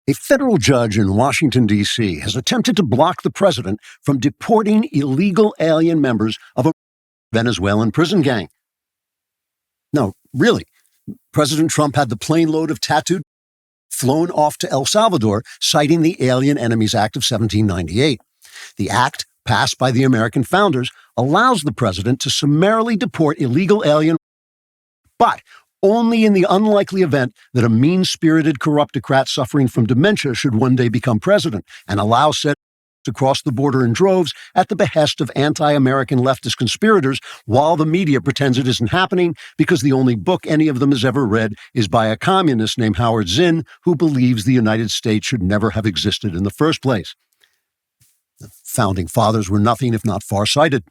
A federal judge in Washington, D.C. has attempted to block the president from deporting illegal alien members of a Venezuelan prison gang. No, really. President Trump had the plane load of tattooed flown off to El Salvador, citing the Alien Enemies Act of 1798. The act, passed by the American founders, allows the president to summarily deport illegal alien, but only in the unlikely event that a mean-spirited corruptocrat suffering from dementia should one day become president, and allow said to cross the border in droves at the behest of anti-American leftist conspirators while the media pretends it isn't happening because the only book any of them has ever read is by a communist named Howard Zinn who believes the United States should never have existed in the first place. The founding fathers were nothing if not far-sighted.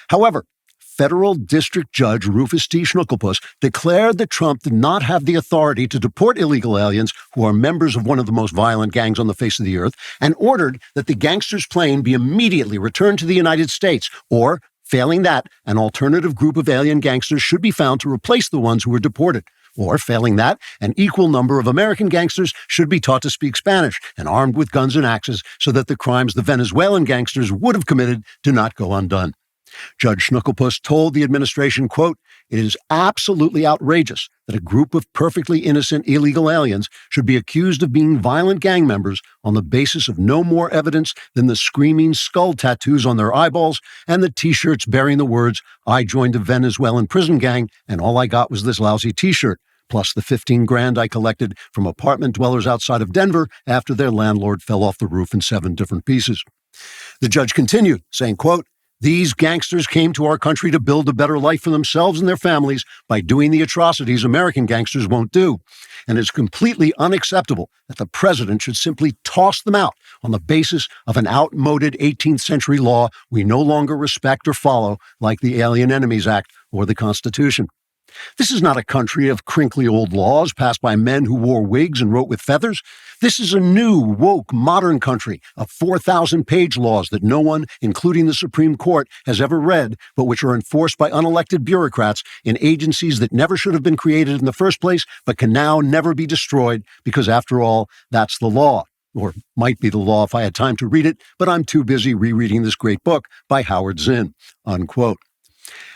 However, Federal District Judge Rufus T. Schnuckelpuss declared that Trump did not have the authority to deport illegal aliens who are members of one of the most violent gangs on the face of the earth, and ordered that the gangster's plane be immediately returned to the United States, or, failing that, an alternative group of alien gangsters should be found to replace the ones who were deported. Or, failing that, an equal number of American gangsters should be taught to speak Spanish and armed with guns and axes so that the crimes the Venezuelan gangsters would have committed do not go undone. Judge Schnuckelpuss told the administration, quote, "It is absolutely outrageous that a group of perfectly innocent illegal aliens should be accused of being violent gang members on the basis of no more evidence than the screaming skull tattoos on their eyeballs and the T-shirts bearing the words, 'I joined a Venezuelan prison gang and all I got was this lousy T-shirt,' plus the $15,000 I collected from apartment dwellers outside of Denver after their landlord fell off the roof in 7 different pieces." The judge continued, saying, quote, "These gangsters came to our country to build a better life for themselves and their families by doing the atrocities American gangsters won't do. And it's completely unacceptable that the president should simply toss them out on the basis of an outmoded 18th century law we no longer respect or follow, like the Alien Enemies Act or the Constitution. This is not a country of crinkly old laws passed by men who wore wigs and wrote with feathers. This is a new, woke, modern country of 4,000-page laws that no one, including the Supreme Court, has ever read, but which are enforced by unelected bureaucrats in agencies that never should have been created in the first place, but can now never be destroyed because, after all, that's the law. Or might be the law if I had time to read it, but I'm too busy rereading this great book by Howard Zinn." Unquote.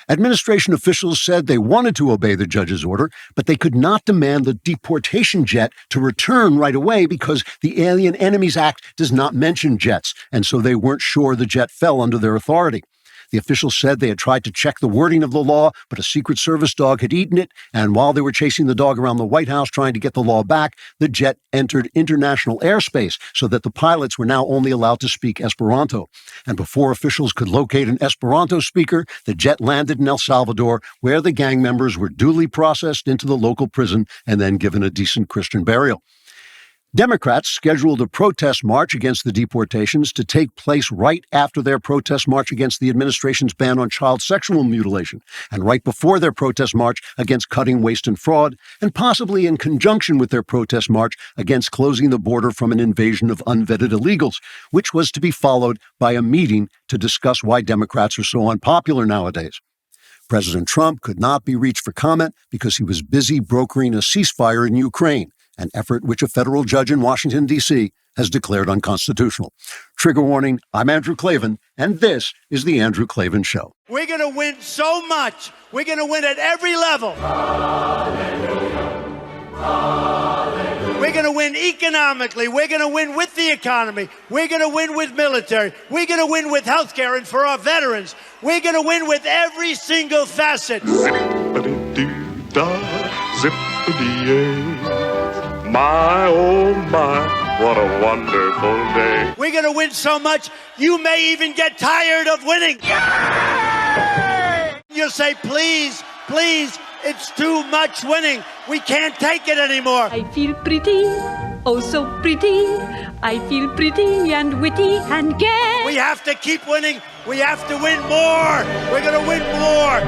Administration officials said they wanted to obey the judge's order, but they could not demand the deportation jet to return right away because the Alien Enemies Act does not mention jets, and so they weren't sure the jet fell under their authority. The officials said they had tried to check the wording of the law, but a Secret Service dog had eaten it, and while they were chasing the dog around the White House trying to get the law back, the jet entered international airspace so that the pilots were now only allowed to speak Esperanto. And before officials could locate an Esperanto speaker, the jet landed in El Salvador, where the gang members were duly processed into the local prison and then given a decent Christian burial. Democrats scheduled a protest march against the deportations to take place right after their protest march against the administration's ban on child sexual mutilation, and right before their protest march against cutting waste and fraud, and possibly in conjunction with their protest march against closing the border from an invasion of unvetted illegals, which was to be followed by a meeting to discuss why Democrats are so unpopular nowadays. President Trump could not be reached for comment because he was busy brokering a ceasefire in Ukraine, an effort which a federal judge in Washington, D.C. has declared unconstitutional. Trigger warning, I'm Andrew Klavan, and this is The Andrew Klavan Show. We're going to win so much. We're going to win at every level. Hallelujah. Hallelujah. We're going to win economically. We're going to win with the economy. We're going to win with military. We're going to win with health care and for our veterans. We're going to win with every single facet. Zippity-doo-dah, zippity-yay. My, oh my, what a wonderful day. We're going to win so much, you may even get tired of winning. Yay! You'll say, please, please, it's too much winning. We can't take it anymore. I feel pretty, oh so pretty. I feel pretty and witty and gay. We have to keep winning. We have to win more. We're going to win more.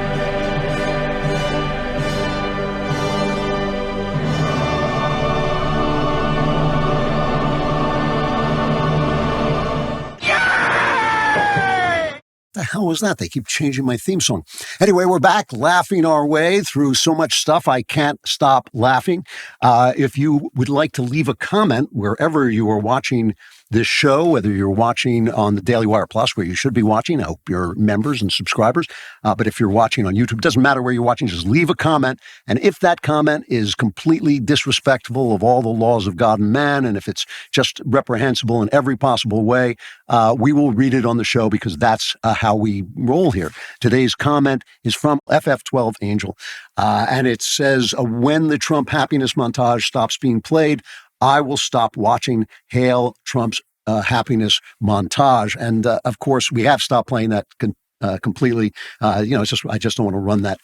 The hell was that? They keep changing my theme song. Anyway, we're back laughing our way through so much stuff. I can't stop laughing. If you would like to leave a comment wherever you are watching this show, whether you're watching on the DailyWire Plus, where you should be watching, I hope you're members and subscribers. But if you're watching on YouTube, it doesn't matter where you're watching, just leave a comment. And if that comment is completely disrespectful of all the laws of God and man, and if it's just reprehensible in every possible way, we will read it on the show because that's how we roll here. Today's comment is from FF12 Angel, and it says, when the Trump happiness montage stops being played, I will stop watching. Hail Trump's happiness montage. And of course, we have stopped playing that completely. It's just I just don't want to run that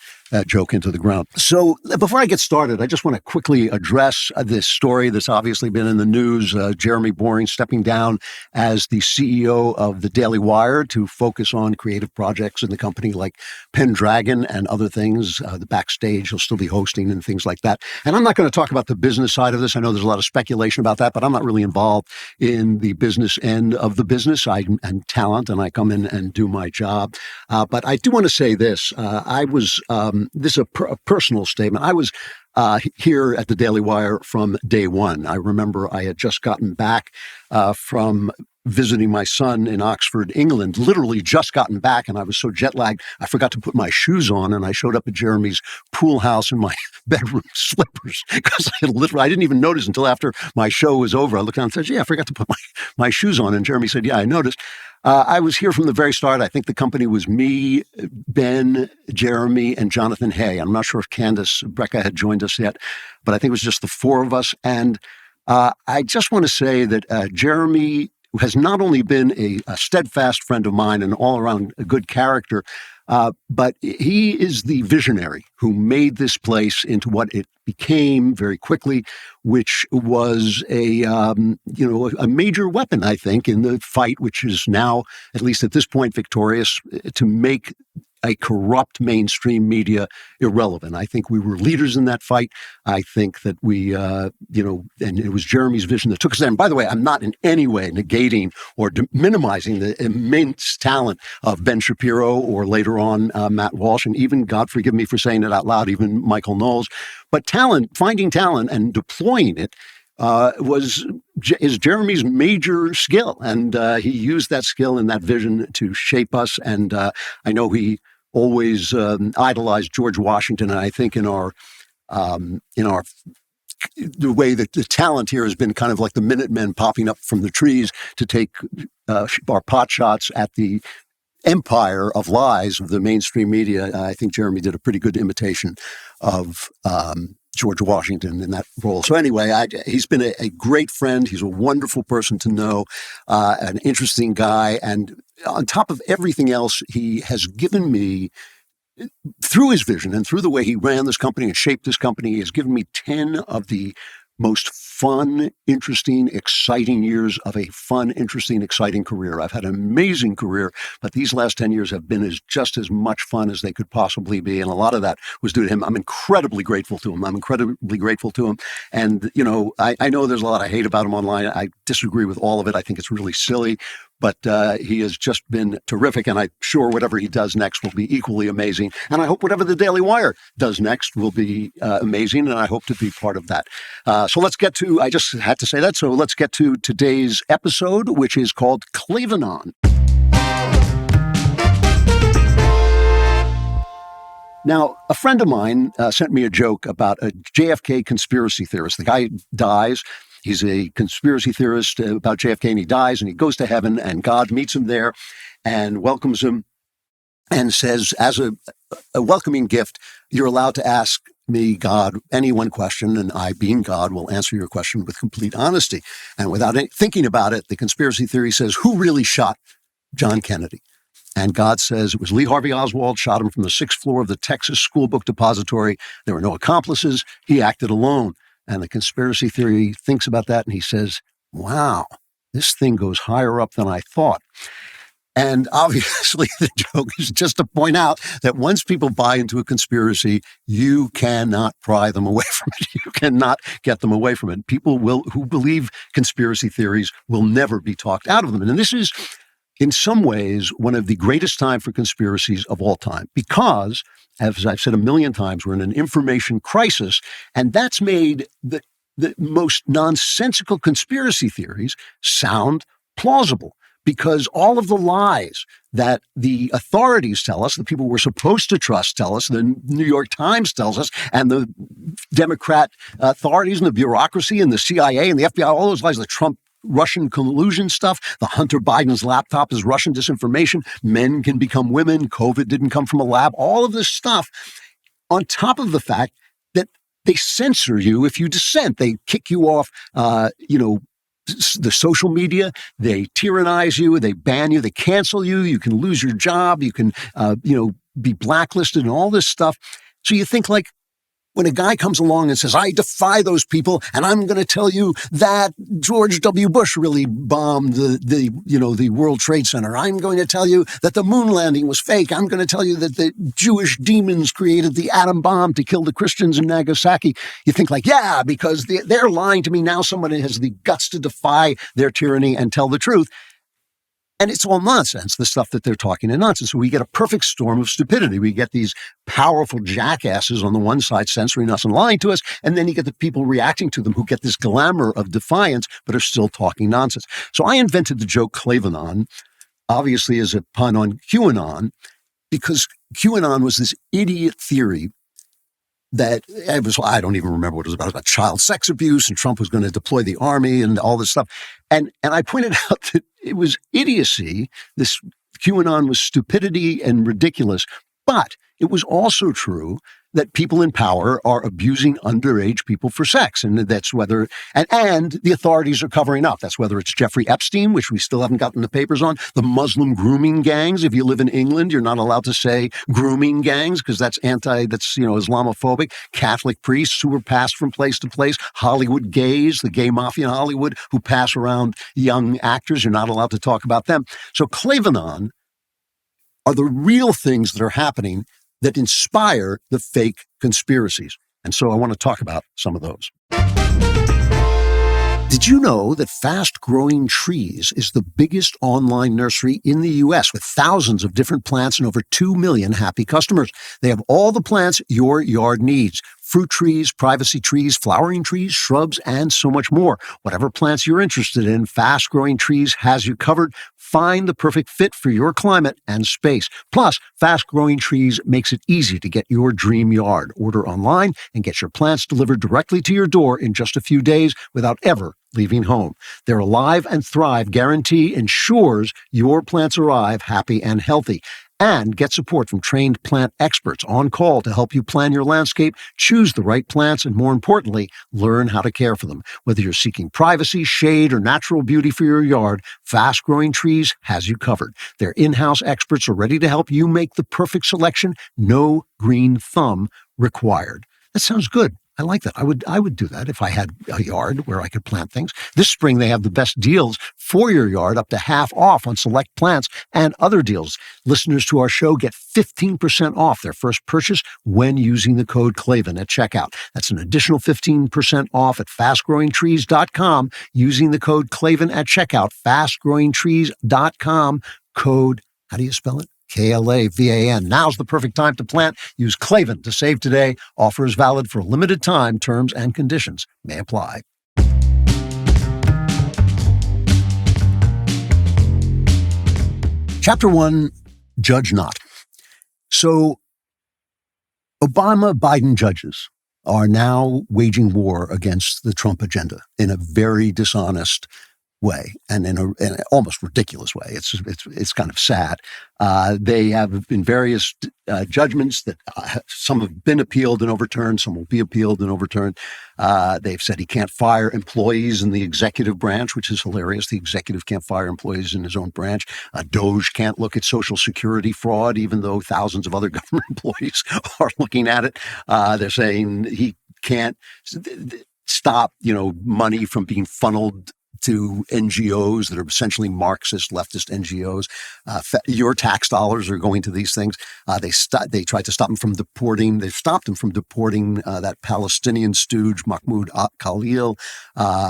joke into the ground. So before I get started, I just want to quickly address this story that's obviously been in the news. Jeremy Boring stepping down as the CEO of the Daily Wire to focus on creative projects in the company like Pendragon and other things. The backstage he'll still be hosting and things like that. And I'm not going to talk about the business side of this. I know there's a lot of speculation about that, but I'm not really involved in the business end of the business. I'm talent and I come in and do my job. But I do want to say this. This is a personal statement. I was here at the Daily Wire from day one. I remember I had just gotten back from visiting my son in Oxford, England, literally just gotten back, and I was so jet lagged, I forgot to put my shoes on, and I showed up at Jeremy's pool house in my bedroom slippers, because I didn't even notice until after my show was over. I looked down and said, I forgot to put my shoes on, and Jeremy said, I noticed. I was here from the very start. I think the company was me, Ben, Jeremy, and Jonathan Hay. I'm not sure if Candace Brecka had joined us yet, but I think it was just the four of us. And I just want to say that Jeremy has not only been a steadfast friend of mine and all-around a good character, but he is the visionary who made this place into what it became very quickly, which was a major weapon, I think, in the fight, which is now, at least at this point, victorious, to make a corrupt mainstream media irrelevant. I think we were leaders in that fight. I think that we, and it was Jeremy's vision that took us there. And by the way, I'm not in any way negating or minimizing the immense talent of Ben Shapiro or later on Matt Walsh, and even, God forgive me for saying it out loud, even Michael Knowles. But finding talent and deploying it is Jeremy's major skill. And he used that skill and that vision to shape us. And I know he always idolized George Washington. And I think in our the way that the talent here has been kind of like the Minutemen popping up from the trees to take our pot shots at the empire of lies of the mainstream media. I think Jeremy did a pretty good imitation of George Washington in that role. So anyway, he's been a great friend. He's a wonderful person to know, an interesting guy. And on top of everything else, he has given me, through his vision and through the way he ran this company and shaped this company, he has given me 10 of the most fun, interesting, exciting years of a fun, interesting, exciting career. I've had an amazing career, but these last 10 years have been just as much fun as they could possibly be. And a lot of that was due to him. I'm incredibly grateful to him. And, I know there's a lot I hate about him online. I disagree with all of it. I think it's really silly. But he has just been terrific, and I'm sure whatever he does next will be equally amazing. And I hope whatever the Daily Wire does next will be amazing, and I hope to be part of that. So let's get to, I just had to say that, so let's get to today's episode, which is called Klavanon. Now, a friend of mine sent me a joke about a JFK conspiracy theorist. The guy dies. He's a conspiracy theorist about JFK, and he dies, and he goes to heaven, and God meets him there and welcomes him and says, as a welcoming gift, you're allowed to ask me, God, any one question, and I, being God, will answer your question with complete honesty. And without thinking about it, the conspiracy theory says, who really shot John Kennedy? And God says it was Lee Harvey Oswald, shot him from the 6th floor of the Texas School Book Depository. There were no accomplices. He acted alone. And the conspiracy theory thinks about that, and he says, wow, this thing goes higher up than I thought. And obviously, the joke is just to point out that once people buy into a conspiracy, you cannot pry them away from it. You cannot get them away from it. People who believe conspiracy theories will never be talked out of them. And this is in some ways, one of the greatest time for conspiracies of all time, because, as I've said a million times, we're in an information crisis, and that's made the most nonsensical conspiracy theories sound plausible, because all of the lies that the authorities tell us, the people we're supposed to trust tell us, the New York Times tells us, and the Democrat authorities and the bureaucracy and the CIA and the FBI, all those lies, the Trump Russian collusion stuff, the Hunter Biden's laptop is Russian disinformation, men can become women, COVID didn't come from a lab, all of this stuff, on top of the fact that they censor you if you dissent. They kick you off, the social media, they tyrannize you, they ban you, they cancel you, you can lose your job, you can, be blacklisted and all this stuff. So you think, like, when a guy comes along and says, I defy those people, and I'm going to tell you that George W. Bush really bombed the World Trade Center. I'm going to tell you that the moon landing was fake. I'm going to tell you that the Jewish demons created the atom bomb to kill the Christians in Nagasaki. You think, like, yeah, because they're lying to me. Now someone has the guts to defy their tyranny and tell the truth. And it's all nonsense, the stuff that they're talking is nonsense. So we get a perfect storm of stupidity. We get these powerful jackasses on the one side censoring us and lying to us, and then you get the people reacting to them who get this glamour of defiance but are still talking nonsense. So I invented the joke Klavanon, obviously as a pun on QAnon, because QAnon was this idiot theory that I don't even remember what it was about child sex abuse, and Trump was going to deploy the army and all this stuff. And I pointed out that it was idiocy. This QAnon was stupidity and ridiculous, but it was also true that people in power are abusing underage people for sex. And that's whether, and the authorities are covering up. That's whether it's Jeffrey Epstein, which we still haven't gotten the papers on, the Muslim grooming gangs. If you live in England, you're not allowed to say grooming gangs because that's Islamophobic. Catholic priests who were passed from place to place, Hollywood gays, the gay mafia in Hollywood who pass around young actors. You're not allowed to talk about them. So Klavanon are the real things that are happening that inspire the fake conspiracies. And so I want to talk about some of those. Did you know that Fast Growing Trees is the biggest online nursery in the U.S. with thousands of different plants and over 2 million happy customers? They have all the plants your yard needs. Fruit trees, privacy trees, flowering trees, shrubs, and so much more. Whatever plants you're interested in, Fast Growing Trees has you covered. Find the perfect fit for your climate and space. Plus, Fast Growing Trees makes it easy to get your dream yard. Order online and get your plants delivered directly to your door in just a few days without ever leaving home. Their Alive and Thrive guarantee ensures your plants arrive happy and healthy. And get support from trained plant experts on call to help you plan your landscape, choose the right plants, and more importantly, learn how to care for them. Whether you're seeking privacy, shade, or natural beauty for your yard, Fast Growing Trees has you covered. Their in-house experts are ready to help you make the perfect selection. No green thumb required. That sounds good. I like that. I would do that if I had a yard where I could plant things. This spring, they have the best deals for your yard, up to half off on select plants and other deals. Listeners to our show get 15% off their first purchase when using the code Klavan at checkout. That's an additional 15% off at fastgrowingtrees.com using the code Klavan at checkout. Fastgrowingtrees.com, code, how do you spell it? Klavan. Now's the perfect time to plant. Use Klavan to save today. Offer is valid for a limited time. Terms and conditions may apply. Chapter 1, Judge Not. So, Obama-Biden judges are now waging war against the Trump agenda in a very dishonest way and in an almost ridiculous way. It's kind of sad. They have been various judgments that some have been appealed and overturned, some will be appealed and overturned. They've said he can't fire employees in the executive branch, which is hilarious. The executive can't fire employees in his own branch. DOJ can't look at Social Security fraud, even though thousands of other government employees are looking at it. They're saying he can't stop, money from being funneled to NGOs that are essentially Marxist, leftist NGOs. Your tax dollars are going to these things. They tried to stop him from deporting. They stopped him from deporting that Palestinian stooge, Mahmoud Khalil,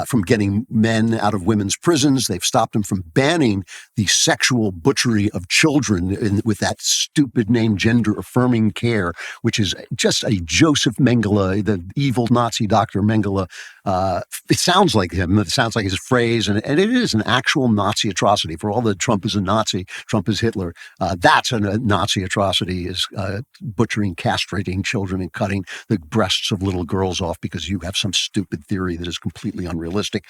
from getting men out of women's prisons. They've stopped him from banning the sexual butchery of children with that stupid name, gender-affirming care, which is just a Joseph Mengele, the evil Nazi Dr. Mengele. It sounds like him. It sounds like his phrase, and it is an actual Nazi atrocity. For all that Trump is a Nazi, Trump is Hitler. That's a Nazi atrocity, is butchering, castrating children and cutting the breasts of little girls off because you have some stupid theory that is completely unrealistic.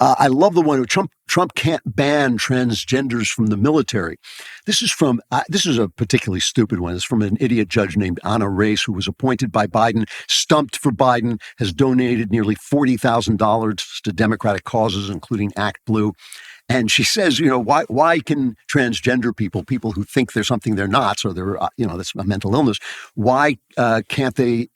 I love the one who Trump can't ban transgenders from the military. This is a particularly stupid one. It's from an idiot judge named Anna Race, who was appointed by Biden, stumped for Biden, has donated nearly $40,000 to Democratic causes, including Act Blue. And she says, why can transgender people who think they're something they're not, so they're, that's a mental illness, why can't they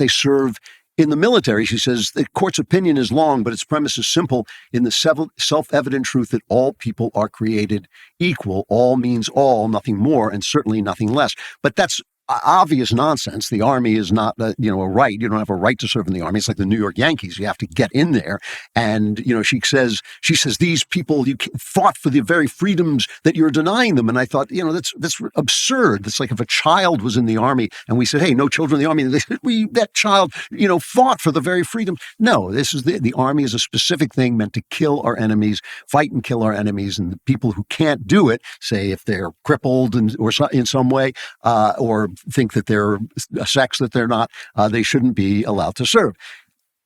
serve in the military? She says the court's opinion is long, but its premise is simple. In the self-evident truth that all people are created equal, all means all, nothing more, and certainly nothing less. But that's obvious nonsense. The Army is not, a right. You don't have a right to serve in the Army. It's like the New York Yankees. You have to get in there. And, she says these people fought for the very freedoms that you're denying them. And I thought, that's absurd. It's like if a child was in the Army and we said, hey, no children in the Army, that child, fought for the very freedom. No, this is the Army is a specific thing meant to kill our enemies, fight and kill our enemies. And the people who can't do it, say if they're crippled or in some way, or think that they're a sex that they're not, they shouldn't be allowed to serve.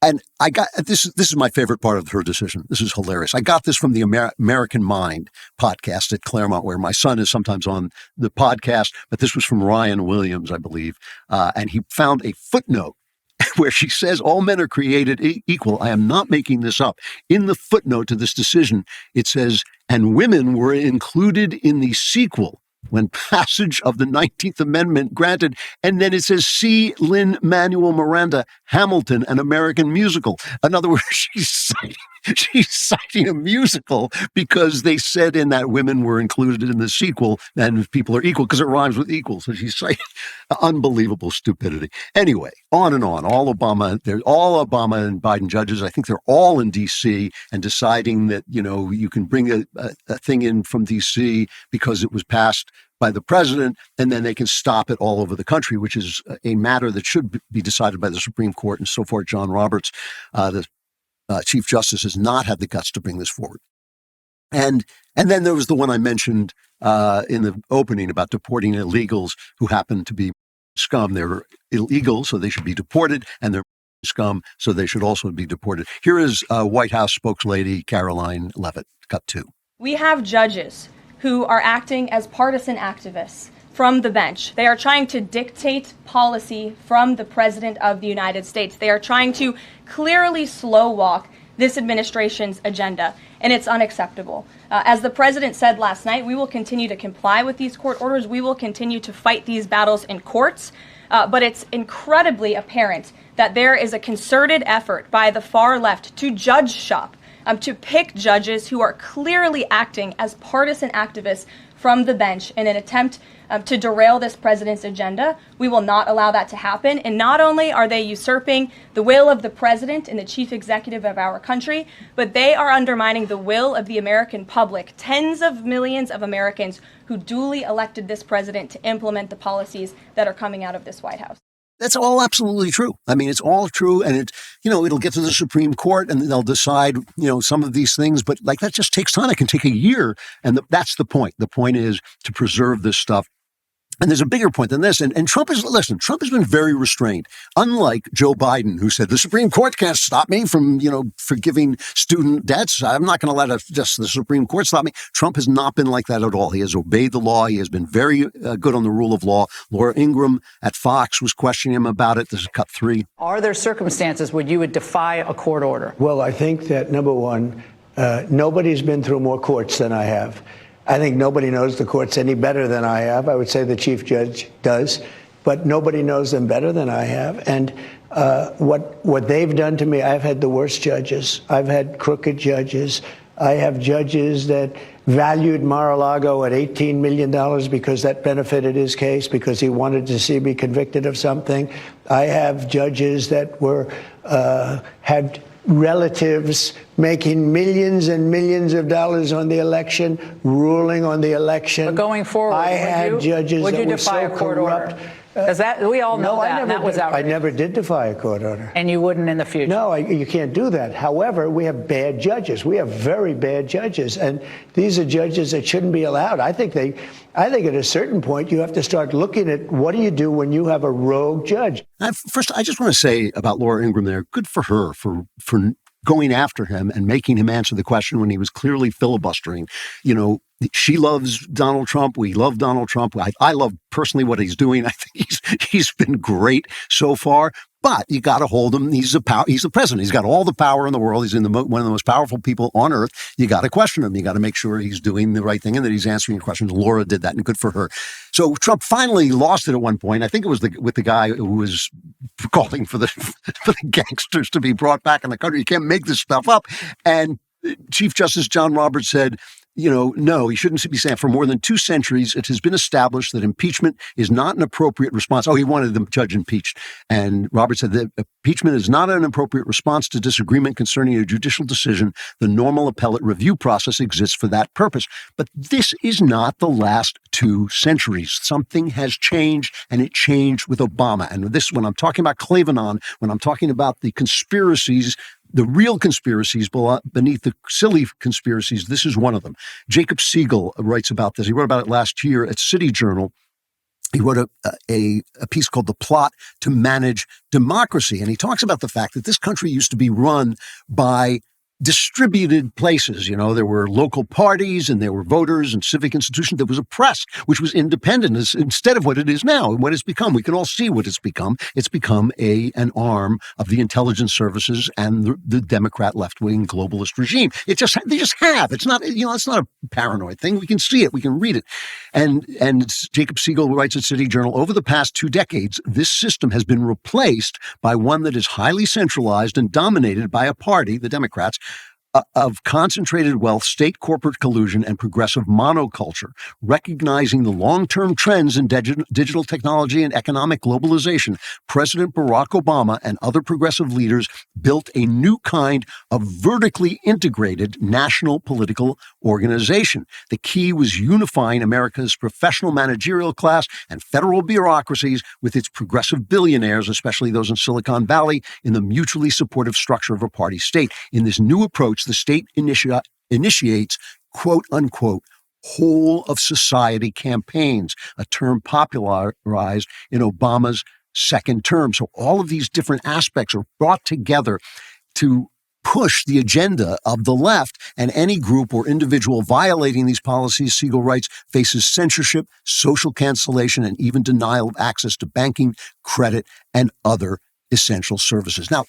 And I got this is my favorite part of her decision. This is hilarious. I got this from the American Mind podcast at Claremont, where my son is sometimes on the podcast, but this was from Ryan Williams, I believe. And he found a footnote where she says all men are created equal. I am not making this up. In the footnote to this decision, it says, and women were included in the sequel when passage of the 19th Amendment granted. And then it says, see Lin-Manuel Miranda, Hamilton, an American musical. In other words, she's citing a musical because they said in that women were included in the sequel and people are equal because it rhymes with equal. So she's citing unbelievable stupidity. Anyway, on and on. All Obama and Biden judges, I think they're all in D.C. and deciding that, you can bring a thing in from D.C. because it was passed by the president, and then they can stop it all over the country, which is a matter that should be decided by the Supreme Court. And so far, John Roberts, the Chief Justice, has not had the guts to bring this forward. And then there was the one I mentioned in the opening about deporting illegals who happen to be scum. They're illegal, so they should be deported, and they're scum, so they should also be deported. Here is White House spokeslady Caroline Leavitt, cut 2. We have judges who are acting as partisan activists from the bench. They are trying to dictate policy from the President of the United States. They are trying to clearly slow walk this administration's agenda, and it's unacceptable. As the President said last night, we will continue to comply with these court orders. We will continue to fight these battles in courts, but it's incredibly apparent that there is a concerted effort by the far left to judge shop, to pick judges who are clearly acting as partisan activists from the bench in an attempt to derail this president's agenda. We will not allow that to happen. And not only are they usurping the will of the president and the chief executive of our country, but they are undermining the will of the American public, tens of millions of Americans who duly elected this president to implement the policies that are coming out of this White House. That's all absolutely true. I mean, it's all true. And it'll get to the Supreme Court and they'll decide, some of these things. But that just takes time. It can take a year. And that's the point. The point is to preserve this stuff. And there's a bigger point than this. And Trump has been very restrained, unlike Joe Biden, who said the Supreme Court can't stop me from, forgiving student debts. I'm not going to let just the Supreme Court stop me. Trump has not been like that at all. He has obeyed the law. He has been very good on the rule of law. Laura Ingraham at Fox was questioning him about it. This is cut 3. Are there circumstances where you would defy a court order? Well, I think that, number one, nobody's been through more courts than I have. I think nobody knows the courts any better than I have. I would say the chief judge does, but nobody knows them better than I have. And What they've done to me, I've had the worst judges. I've had crooked judges. I have judges that valued Mar-a-Lago at $18 million because that benefited his case, because he wanted to see me convicted of something. I have judges that had relatives making millions and millions of dollars on the election, ruling on the election. But going forward, I had judges would that you were defy so a court corrupt. order? Because we all know that, and that was outrageous. I never did defy a court order. And you wouldn't in the future? No, you can't do that. However, we have bad judges. We have very bad judges, and these are judges that shouldn't be allowed. I think at a certain point you have to start looking at what do you do when you have a rogue judge. First, I just want to say about Laura Ingraham there, good for her for going after him and making him answer the question when he was clearly filibustering. You know, she loves Donald Trump. We love Donald Trump. I love personally what he's doing. I think he's been great so far. But you got to hold him. He's the president. He's got all the power in the world. He's one of the most powerful people on earth. You got to question him. You got to make sure he's doing the right thing and that he's answering your questions. Laura did that, and good for her. So Trump finally lost it at one point. I think it was with the guy who was calling for the gangsters to be brought back in the country. You can't make this stuff up. And Chief Justice John Roberts said, no, he shouldn't be saying for more than 2 centuries, it has been established that impeachment is not an appropriate response. Oh, he wanted the judge impeached. And Roberts said that impeachment is not an appropriate response to disagreement concerning a judicial decision. The normal appellate review process exists for that purpose. But this is not the last 2 centuries. Something has changed, and it changed with Obama. And this, when I'm talking about Klavanon, when I'm talking about the conspiracies, the real conspiracies beneath the silly conspiracies, this is one of them. Jacob Siegel writes about this. He wrote about it last year at City Journal. He wrote a piece called The Plot to Manage Democracy. And he talks about the fact that this country used to be run by distributed places. There were local parties and there were voters and civic institutions. There was a press, which was independent instead of what it is now and what it's become. We can all see what it's become. It's become an arm of the intelligence services and the Democrat left-wing globalist regime. They just have. It's not, it's not a paranoid thing. We can see it. We can read it. And Jacob Siegel writes at City Journal, over the past 2 decades, this system has been replaced by one that is highly centralized and dominated by a party, the Democrats, of concentrated wealth, state corporate collusion, and progressive monoculture. Recognizing the long-term trends in digital technology and economic globalization, President Barack Obama and other progressive leaders built a new kind of vertically integrated national political organization. The key was unifying America's professional managerial class and federal bureaucracies with its progressive billionaires, especially those in Silicon Valley, in the mutually supportive structure of a party state. In this new approach, the state initiates, quote unquote, whole of society campaigns, a term popularized in Obama's second term. So all of these different aspects are brought together to push the agenda of the left, and any group or individual violating these policies, Siegel writes, faces censorship, social cancellation, and even denial of access to banking, credit, and other essential services. Now,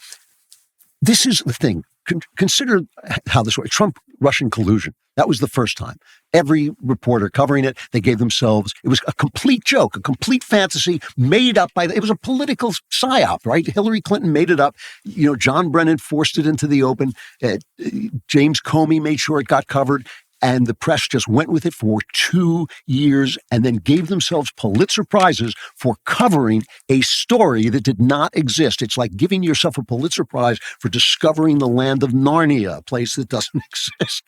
this is the thing. Consider how this works. Trump-Russian collusion. That was the first time. Every reporter covering it, they gave themselves, it was a complete joke, a complete fantasy made up it was a political psyop, right? Hillary Clinton made it up. John Brennan forced it into the open. James Comey made sure it got covered. And the press just went with it for 2 years and then gave themselves Pulitzer Prizes for covering a story that did not exist. It's like giving yourself a Pulitzer Prize for discovering the land of Narnia, a place that doesn't exist.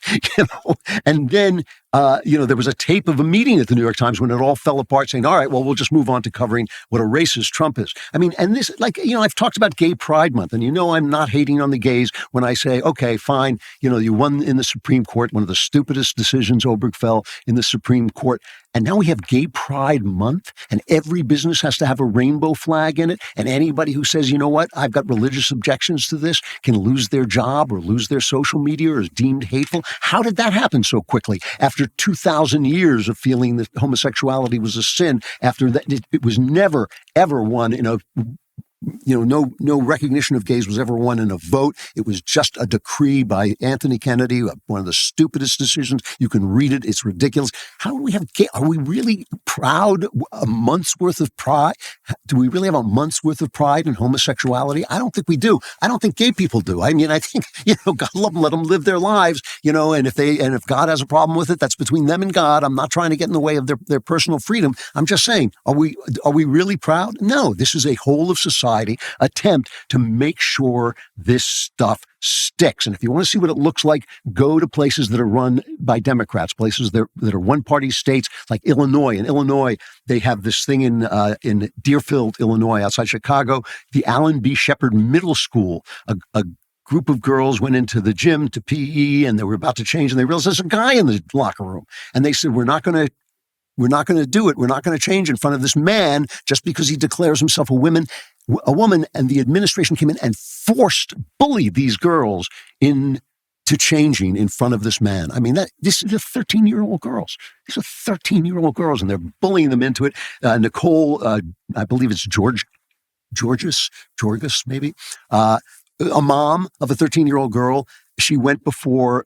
And then, there was a tape of a meeting at the New York Times when it all fell apart saying, all right, well, we'll just move on to covering what a racist Trump is. I mean, and this, I've talked about Gay Pride Month, and I'm not hating on the gays when I say, okay, fine, you won in the Supreme Court, one of the stupidest decisions, Obergefell, in the Supreme Court. And now we have Gay Pride Month, and every business has to have a rainbow flag in it. And anybody who says, I've got religious objections to this, can lose their job or lose their social media or is deemed hateful. How did that happen so quickly? After 2,000 years of feeling that homosexuality was a sin, after that, it was never, ever won in a no recognition of gays was ever won in a vote. It was just a decree by Anthony Kennedy, one of the stupidest decisions. You can read it. It's ridiculous. How do we have gay? Are we really proud? A month's worth of pride? Do we really have a month's worth of pride in homosexuality? I don't think we do. I don't think gay people do. I mean, I think, God love them, let them live their lives, and if God has a problem with it, that's between them and God. I'm not trying to get in the way of their personal freedom. I'm just saying, are we really proud? No, this is a whole of society attempt to make sure this stuff sticks. And if you want to see what it looks like, go to places that are run by Democrats, places that are one-party states like Illinois. In Illinois, they have this thing in Deerfield, Illinois, outside Chicago, the Allen B. Shepard Middle School. A group of girls went into the gym to PE, and they were about to change, and they realized there's a guy in the locker room. And they said, we're not going to do it. We're not going to change in front of this man just because he declares himself a woman. And the administration came in and bullied these girls into changing in front of this man. I mean, this is 13-year-old girls. These are 13-year-old girls, and they're bullying them into it. Nicole, I believe it's Georges, maybe, a mom of a 13-year-old girl. She went before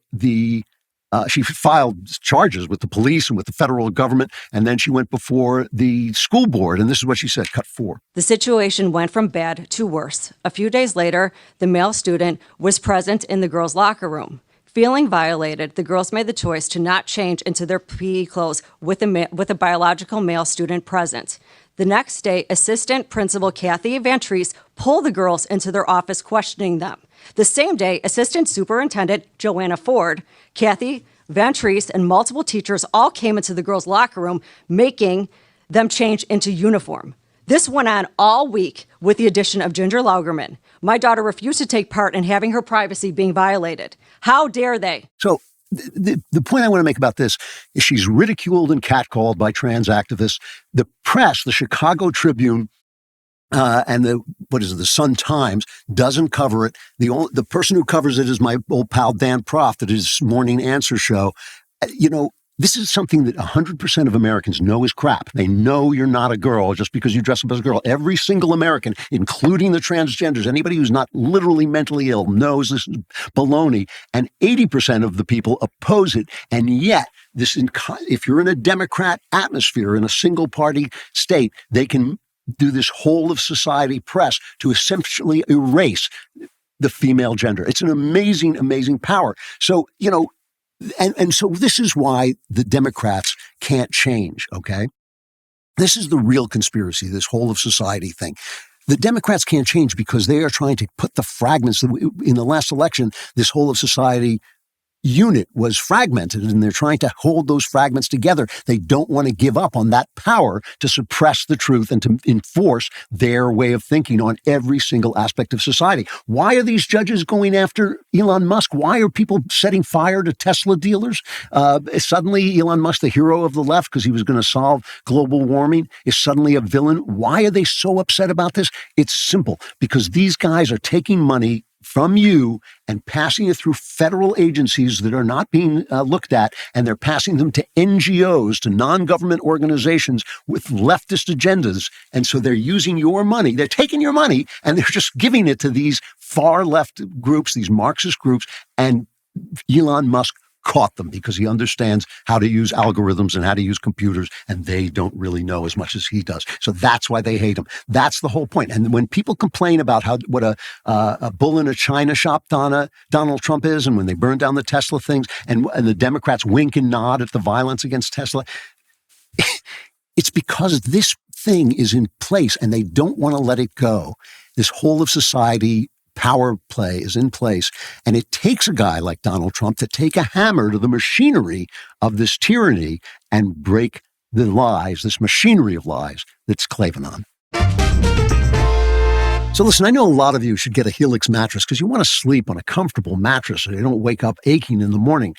she filed charges with the police and with the federal government, and then she went before the school board, and this is what she said, cut 4. The situation went from bad to worse. A few days later, the male student was present in the girls' locker room. Feeling violated, the girls made the choice to not change into their PE clothes with a biological male student present. The next day, Assistant Principal Kathy Van Treese pulled the girls into their office, questioning them. The same day, Assistant Superintendent Joanna Ford, Kathy Van Treese, and multiple teachers all came into the girls' locker room, making them change into uniform. This went on all week with the addition of Ginger Laugerman. My daughter refused to take part in having her privacy being violated. How dare they? So the point I want to make about this is she's ridiculed and catcalled by trans activists. The press, the Chicago Tribune, and the Sun-Times doesn't cover it. The person who covers it is my old pal Dan Proft at his morning answer show. This is something that 100% of Americans know is crap. They know you're not a girl just because you dress up as a girl. Every single American, including the transgenders, anybody who's not literally mentally ill, knows this is baloney. And 80% of the people oppose it. And yet, if you're in a Democrat atmosphere in a single-party state, they can do this whole of society press to essentially erase the female gender. It's an amazing, amazing power. So, and so this is why the Democrats can't change, okay? This is the real conspiracy, this whole of society thing. The Democrats can't change because they are trying to put the fragments. In the last election, this whole of society unit was fragmented, and they're trying to hold those fragments together. They don't want to give up on that power to suppress the truth and to enforce their way of thinking on every single aspect of society. Why are these judges going after Elon Musk? Why are people setting fire to Tesla dealers? Suddenly Elon Musk, the hero of the left, because he was going to solve global warming, is suddenly a villain. Why are they so upset about this? It's simple, because these guys are taking money from you and passing it through federal agencies that are not being looked at, and they're passing them to NGOs, to non-government organizations with leftist agendas. And so they're using your money, they're taking your money, and they're just giving it to these far left groups, these Marxist groups, and Elon Musk caught them because he understands how to use algorithms and how to use computers, and they don't really know as much as he does. So that's why they hate him. That's the whole point. And when people complain about what a bull in a china shop Donald Trump is, and when they burn down the Tesla things, and the Democrats wink and nod at the violence against Tesla, it's because this thing is in place and they don't want to let it go. This whole of society power play is in place. And it takes a guy like Donald Trump to take a hammer to the machinery of this tyranny and break the lies, this machinery of lies that's Klavanon. So listen, I know a lot of you should get a Helix mattress because you want to sleep on a comfortable mattress so you don't wake up aching in the morning.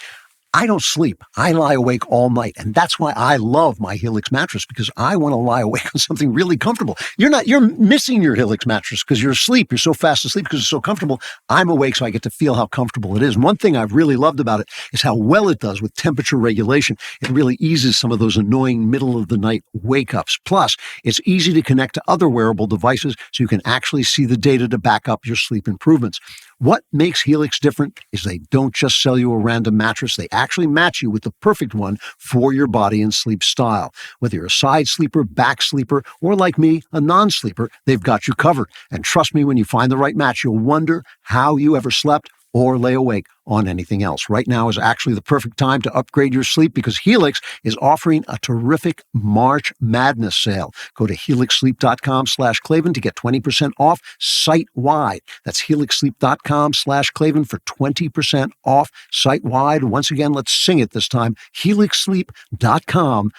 I don't sleep. I lie awake all night. And that's why I love my Helix mattress, because I want to lie awake on something really comfortable. You're missing your Helix mattress because you're asleep. You're so fast asleep because it's so comfortable. I'm awake, so I get to feel how comfortable it is. And one thing I've really loved about it is how well it does with temperature regulation. It really eases some of those annoying middle of the night wake ups. Plus, it's easy to connect to other wearable devices so you can actually see the data to back up your sleep improvements. What makes Helix different is they don't just sell you a random mattress. They actually match you with the perfect one for your body and sleep style. Whether you're a side sleeper, back sleeper, or like me, a non-sleeper, they've got you covered. And trust me, when you find the right match, you'll wonder how you ever slept or lay awake on anything else. Right now is actually the perfect time to upgrade your sleep because Helix is offering a terrific March Madness sale. Go to helixsleep.com/Klavan to get 20% off site-wide. That's helixsleep.com/Klavan for 20% off site-wide. Once again, let's sing it this time. helixsleep.com/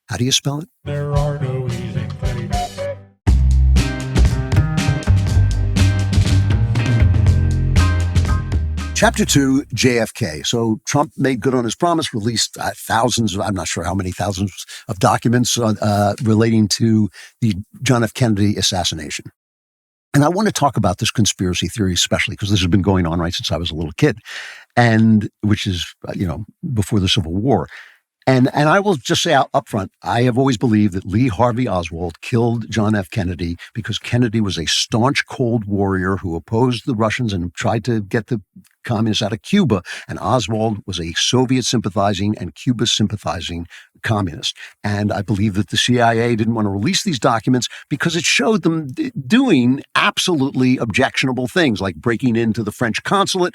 how do you spell it? There are no easy things. Chapter 2, JFK. So Trump made good on his promise, released thousands of, I'm not sure how many thousands of documents relating to the John F. Kennedy assassination. And I want to talk about this conspiracy theory, especially because this has been going on right since I was a little kid, and which is, before the Civil War. And I will just say out up front, I have always believed that Lee Harvey Oswald killed John F. Kennedy because Kennedy was a staunch Cold Warrior who opposed the Russians and tried to get the communists out of Cuba. And Oswald was a Soviet sympathizing and Cuba sympathizing communist. And I believe that the CIA didn't want to release these documents because it showed them doing absolutely objectionable things like breaking into the French consulate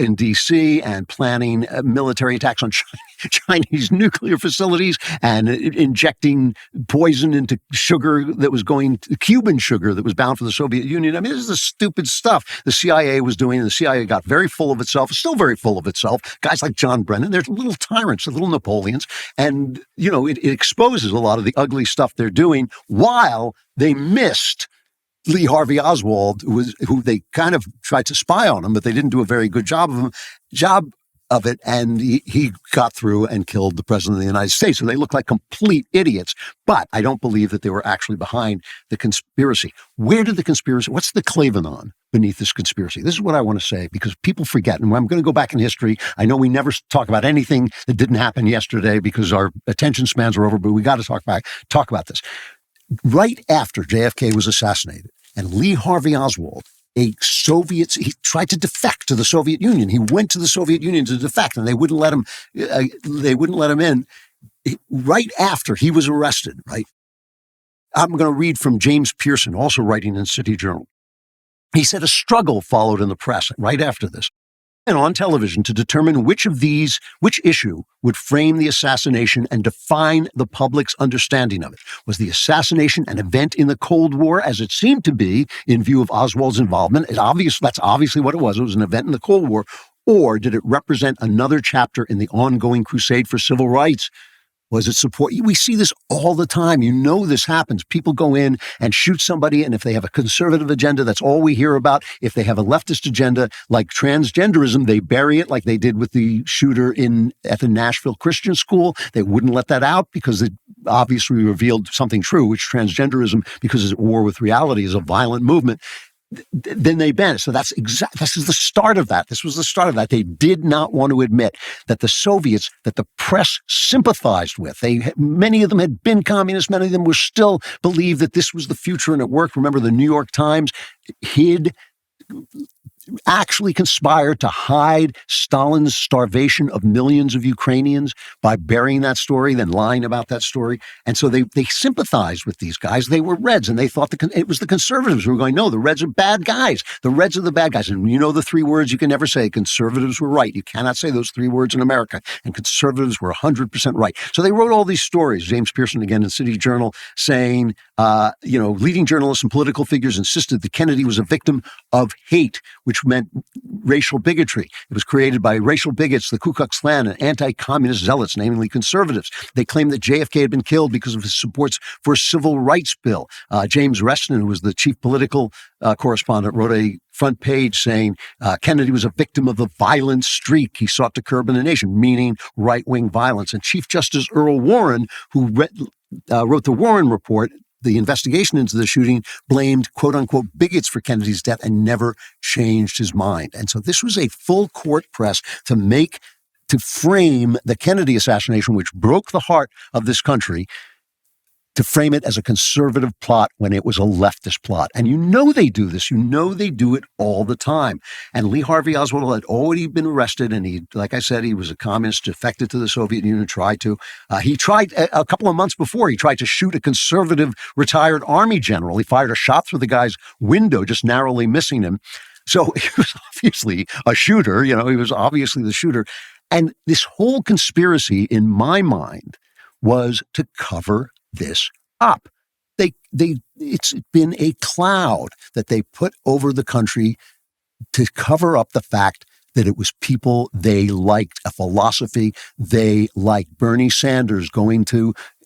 in D.C. and planning military attacks on Chinese nuclear facilities and injecting poison into sugar that was Cuban sugar that was bound for the Soviet Union. I mean, this is the stupid stuff the CIA was doing. And the CIA got very full of itself, still very full of itself. Guys like John Brennan, they're little tyrants, little Napoleons. And, it exposes a lot of the ugly stuff they're doing while they missed Lee Harvey Oswald, who they kind of tried to spy on him, but they didn't do a very good job of it, and he got through and killed the president of the United States. So they look like complete idiots, but I don't believe that they were actually behind the conspiracy. What's the Klavanon beneath this conspiracy? This is what I want to say, because people forget, and I'm going to go back in history. I know we never talk about anything that didn't happen yesterday because our attention spans are over, but we got to talk about this. Right after JFK was assassinated, and Lee Harvey Oswald, he tried to defect to the Soviet Union. He went to the Soviet Union to defect, and they wouldn't let him. They wouldn't let him in. Right after he was arrested, right? I'm going to read from James Pearson, also writing in City Journal. He said a struggle followed in the press right after this and on television to determine which issue would frame the assassination and define the public's understanding of it. Was the assassination an event in the Cold War, as it seemed to be in view of Oswald's involvement? That's obviously what it was. It was an event in the Cold War. Or did it represent another chapter in the ongoing crusade for civil rights? Was it support? We see this all the time. This happens. People go in and shoot somebody, and if they have a conservative agenda, that's all we hear about. If they have a leftist agenda, like transgenderism, they bury it, like they did with the shooter at the Nashville Christian School. They wouldn't let that out because it obviously revealed something true, which transgenderism, because it's at war with reality, is a violent movement. Then they banned it. So this is the start of that. This was the start of that. They did not want to admit that the Soviets, that the press sympathized with, many of them had been communists, many of them were still believed that this was the future, and it worked. Remember, the New York Times actually conspired to hide Stalin's starvation of millions of Ukrainians by burying that story, then lying about that story. And so they sympathized with these guys. They were Reds, and they thought it was the conservatives who were going, no, the Reds are bad guys. The Reds are the bad guys. And the 3 words you can never say, conservatives were right. You cannot say those 3 words in America. And conservatives were 100% right. So they wrote all these stories. James Pearson, again, in City Journal, saying, leading journalists and political figures insisted that Kennedy was a victim of hate, which meant racial bigotry. It was created by racial bigots, the Ku Klux Klan, and anti-communist zealots, namely conservatives. They claimed that JFK had been killed because of his supports for a civil rights bill. James Reston, who was the chief political correspondent, wrote a front page saying Kennedy was a victim of the violent streak he sought to curb in the nation, meaning right-wing violence. And Chief Justice Earl Warren, who wrote the Warren Report, the investigation into the shooting, blamed quote-unquote bigots for Kennedy's death and never changed his mind. And so this was a full court press to frame the Kennedy assassination, which broke the heart of this country, to frame it as a conservative plot when it was a leftist plot. And you know they do this. You know they do it all the time. And Lee Harvey Oswald had already been arrested, and he, like I said, he was a communist, defected to the Soviet Union, he tried a couple of months before, he tried to shoot a conservative retired Army general. He fired a shot through the guy's window, just narrowly missing him. So he was obviously a shooter, he was obviously the shooter. And this whole conspiracy, in my mind, was to cover this up. It's been a cloud that they put over the country to cover up the fact that it was people they liked, a philosophy they liked. Bernie Sanders going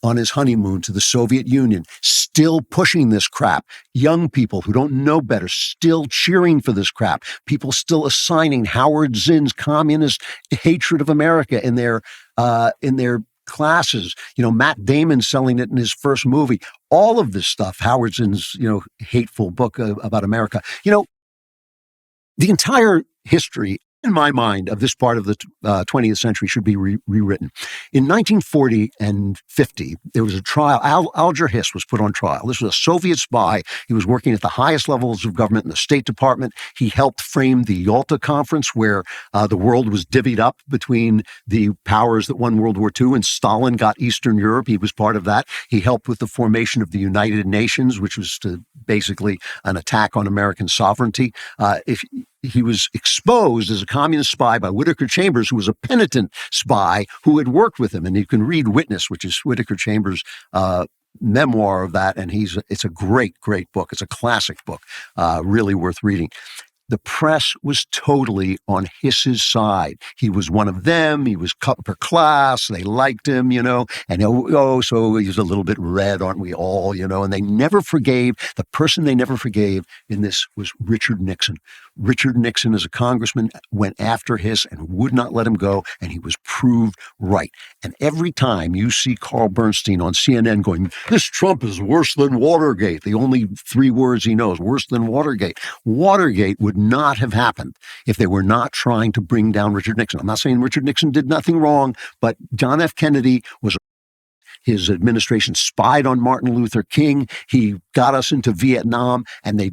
on his honeymoon to the Soviet Union, still pushing this crap. Young people who don't know better, still cheering for this crap. People still assigning Howard Zinn's communist hatred of America in their classes. Matt Damon selling it in his first movie. All of this stuff, Howard Zinn's, hateful book about America. The entire history, in my mind, of this part of the 20th century should be rewritten. In 1940 and 50, there was a trial. Alger Hiss was put on trial. This was a Soviet spy. He was working at the highest levels of government in the State Department. He helped frame the Yalta Conference, where the world was divvied up between the powers that won World War II, and Stalin got Eastern Europe. He was part of that. He helped with the formation of the United Nations, which was basically an attack on American sovereignty. He was exposed as a communist spy by Whittaker Chambers, who was a penitent spy who had worked with him. And you can read Witness, which is Whittaker Chambers' memoir of that. And it's a great, great book. It's a classic book, really worth reading. The press was totally on Hiss's side. He was one of them. He was upper class. They liked him, and so he was a little bit red, aren't we all, and they never forgave. The person they never forgave in this was Richard Nixon. Richard Nixon, as a congressman, went after Hiss and would not let him go, and he was proved right. And every time you see Carl Bernstein on CNN going, "This Trump is worse than Watergate," the only 3 words he knows, worse than Watergate. Watergate would not have happened if they were not trying to bring down Richard Nixon. I'm not saying Richard Nixon did nothing wrong, but John F. Kennedy his administration spied on Martin Luther King. He got us into Vietnam, and they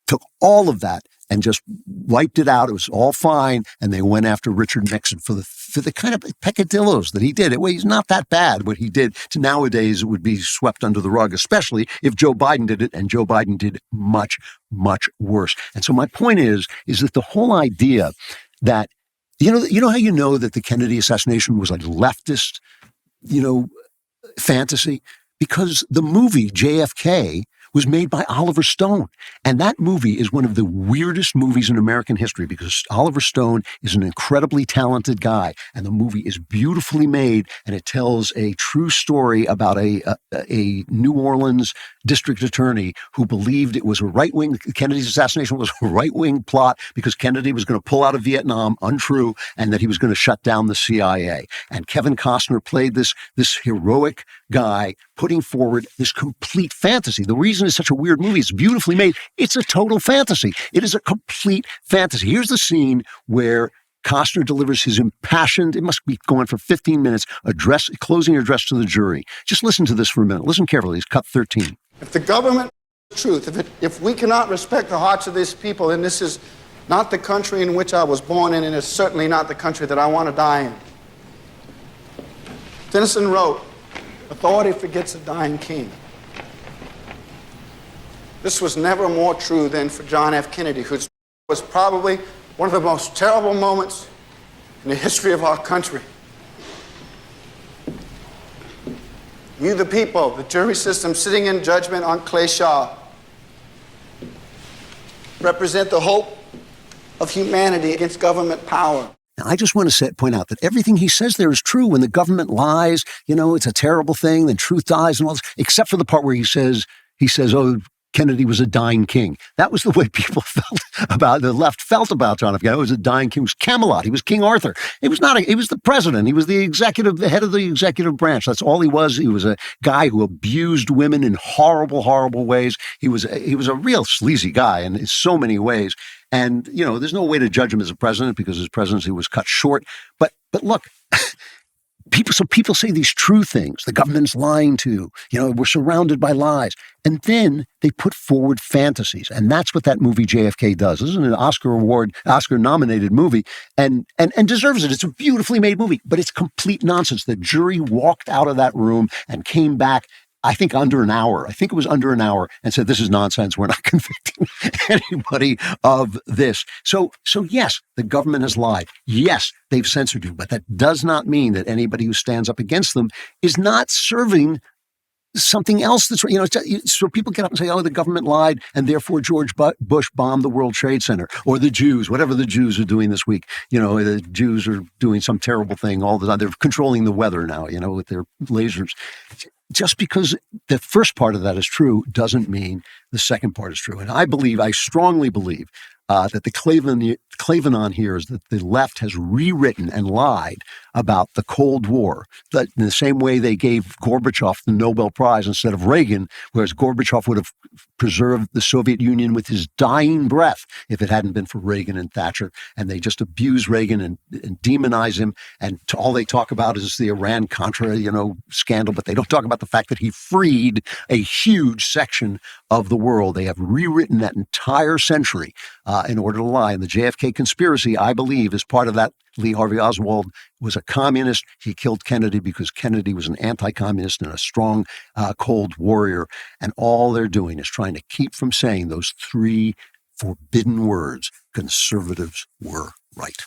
took all of that and just wiped it out. It was all fine. And they went after Richard Nixon for the kind of peccadillos that he did. He's not that bad what he did. To nowadays, it would be swept under the rug, especially if Joe Biden did it. And Joe Biden did much, much worse. And so my point is that the whole idea that, how that the Kennedy assassination was a leftist, fantasy? Because the movie JFK was made by Oliver Stone. And that movie is one of the weirdest movies in American history, because Oliver Stone is an incredibly talented guy. And the movie is beautifully made, and it tells a true story about a New Orleans district attorney who believed it was Kennedy's assassination was a right-wing plot because Kennedy was going to pull out of Vietnam, untrue, and that he was going to shut down the CIA. And Kevin Costner played this heroic guy putting forward this complete fantasy. The reason it's such a weird movie, it's beautifully made. It's a total fantasy. It is a complete fantasy. Here's the scene where Costner delivers his impassioned, it must be going for 15 minutes, closing address to the jury. Just listen to this for a minute. Listen carefully. It's cut 13. If the government is the truth, if we cannot respect the hearts of these people, then this is not the country in which I was born in, and it's certainly not the country that I want to die in. Tennyson wrote, "Authority forgets a dying king." This was never more true than for John F. Kennedy, who was probably one of the most terrible moments in the history of our country. You, the people, the jury system sitting in judgment on Clay Shaw, represent the hope of humanity against government power. Now, I just want to point out that everything he says there is true. When the government lies, it's a terrible thing, then truth dies and all this, except for the part where he says, oh, Kennedy was a dying king. That was the way people felt about the left felt about John F. Kennedy. He was a dying king. He was Camelot. He was King Arthur. He was the president. He was the head of the executive branch. That's all he was. He was a guy who abused women in horrible, horrible ways. He was a real sleazy guy in so many ways. And, there's no way to judge him as a president because his presidency was cut short. But look, people say these true things. The government's lying to, we're surrounded by lies. And then they put forward fantasies. And that's what that movie JFK does. This is an Oscar-nominated movie and deserves it. It's a beautifully made movie, but it's complete nonsense. The jury walked out of that room and came back, I think under an hour. I think it was under an hour, and said, this is nonsense. We're not convicting anybody of this. So yes, the government has lied. Yes, they've censored you, but that does not mean that anybody who stands up against them is not serving something else that's, so people get up and say, oh, the government lied, and therefore George Bush bombed the World Trade Center, or the Jews, whatever the Jews are doing this week. The Jews are doing some terrible thing all the time. They're controlling the weather now, with their lasers. Just because the first part of that is true doesn't mean the second part is true. And I strongly believe that the Klavanon here is that the left has rewritten and lied about the Cold War, that in the same way they gave Gorbachev the Nobel Prize instead of Reagan, whereas Gorbachev would have preserved the Soviet Union with his dying breath if it hadn't been for Reagan and Thatcher. And they just abuse Reagan and demonize him. And all they talk about is the Iran-Contra, scandal, but they don't talk about the fact that he freed a huge section of the world. They have rewritten that entire century in order to lie. And the JFK conspiracy, I believe, is part of that. Lee Harvey Oswald was a communist. He killed Kennedy because Kennedy was an anti-communist and a strong cold warrior. And all they're doing is trying to keep from saying those three forbidden words: conservatives were right.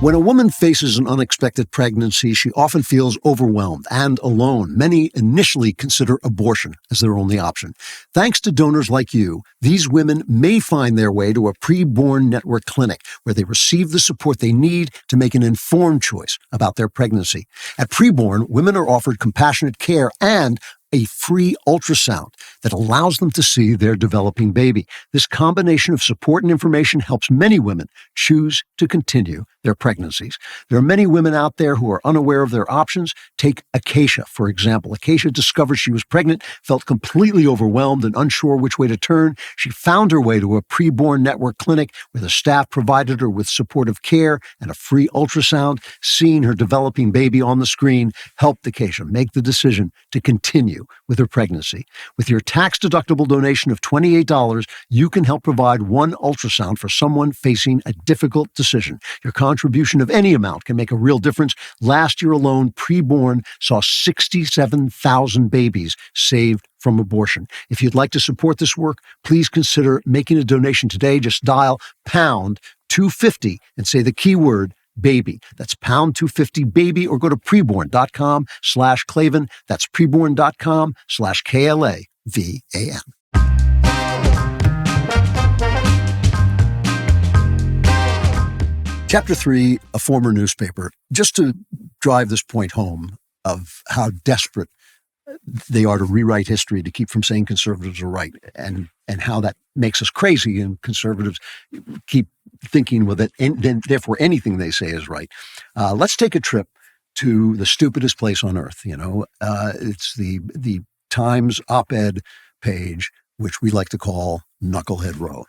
When a woman faces an unexpected pregnancy, she often feels overwhelmed and alone. Many initially consider abortion as their only option. Thanks to donors like you, these women may find their way to a PreBorn network clinic where they receive the support they need to make an informed choice about their pregnancy. At PreBorn, women are offered compassionate care and a free ultrasound that allows them to see their developing baby. This combination of support and information helps many women choose to continue their pregnancies. There are many women out there who are unaware of their options. Take Acacia, for example. Acacia discovered she was pregnant, felt completely overwhelmed and unsure which way to turn. She found her way to a PreBorn network clinic where the staff provided her with supportive care and a free ultrasound. Seeing her developing baby on the screen helped Acacia make the decision to continue with her pregnancy. With your tax-deductible donation of $28, you can help provide one ultrasound for someone facing a difficult decision. Your contribution of any amount can make a real difference. Last year alone, PreBorn saw 67,000 babies saved from abortion. If you'd like to support this work, please consider making a donation today. Just dial pound 250 and say the keyword baby. That's pound 250 baby, or go to preborn.com/Klavan. That's preborn.com/KLAVAN. Chapter 3, a former newspaper. Just to drive this point home of how desperate they are to rewrite history to keep from saying conservatives are right, and how that makes us crazy, and conservatives keep thinking, well, that then therefore anything they say is right. Let's take a trip to the stupidest place on earth. It's the Times op-ed page, which we like to call Knucklehead Row.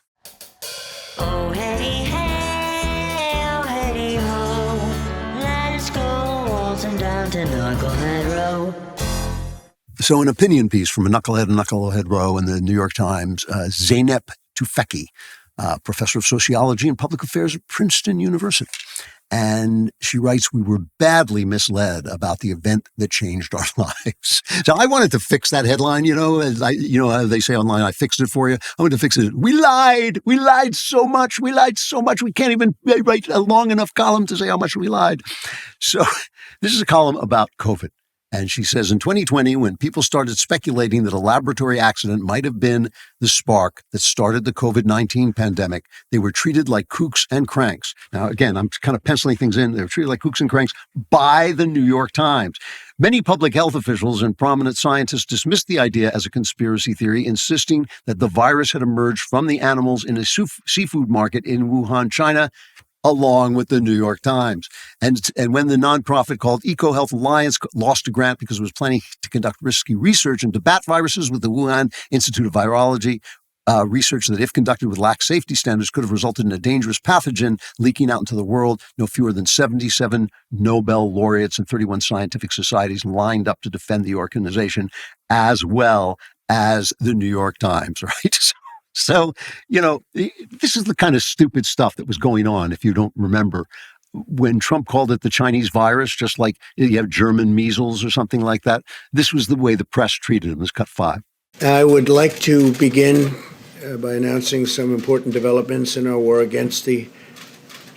Oh, hey, hey, oh, hey, ho, let's go waltzing down to Knucklehead Row. So an opinion piece from a Knucklehead Row in the New York Times, Zeynep Tufekci, professor of sociology and public affairs at Princeton University. And she writes, we were badly misled about the event that changed our lives. So I wanted to fix that headline, as they say online, I fixed it for you. I wanted to fix it. We lied so much. We can't even write a long enough column to say how much we lied. So this is a column about COVID. And she says, in 2020, when people started speculating that a laboratory accident might have been the spark that started the COVID-19 pandemic, they were treated like kooks and cranks. Now, again, I'm kind of penciling things in. They were treated like kooks and cranks by the New York Times. Many public health officials and prominent scientists dismissed the idea as a conspiracy theory, insisting that the virus had emerged from the animals in a seafood market in Wuhan, China, along with the New York Times. And when the nonprofit called EcoHealth Alliance lost a grant because it was planning to conduct risky research into bat viruses with the Wuhan Institute of Virology, research that, if conducted with lax safety standards, could have resulted in a dangerous pathogen leaking out into the world, no fewer than 77 Nobel laureates and 31 scientific societies lined up to defend the organization, as well as the New York Times, right? So, this is the kind of stupid stuff that was going on, if you don't remember, when Trump called it the Chinese virus, just like you have German measles or something like that. This was the way the press treated him. This cut 5. I would like to begin by announcing some important developments in our war against the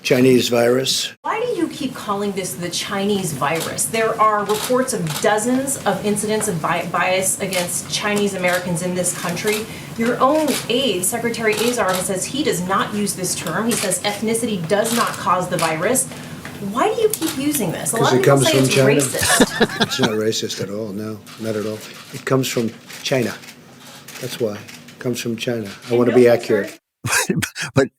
Chinese virus. Why do you keep calling this the Chinese virus? There are reports of dozens of incidents of bias against Chinese Americans in this country. Your own aide, Secretary Azar, says he does not use this term. He says ethnicity does not cause the virus. Why do you keep using this? A lot of people say it's racist. It's not racist at all. No, not at all. It comes from China. That's why. It comes from China. I want to be accurate. But,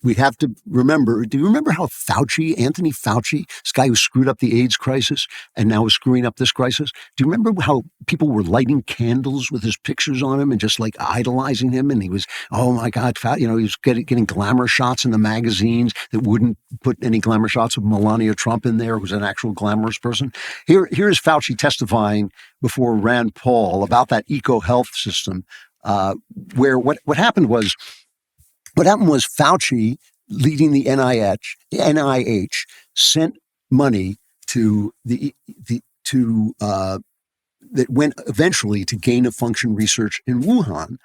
we have to remember, do you remember how Anthony Fauci, this guy who screwed up the AIDS crisis and now is screwing up this crisis? Do you remember how people were lighting candles with his pictures on him and just like idolizing him? And he was, oh my God, he was getting glamour shots in the magazines that wouldn't put any glamour shots of Melania Trump in there, who's an actual glamorous person. Here is Fauci testifying before Rand Paul about that eco-health system, where what happened was Fauci, leading the NIH, sent money that went eventually to gain-of-function research in Wuhan,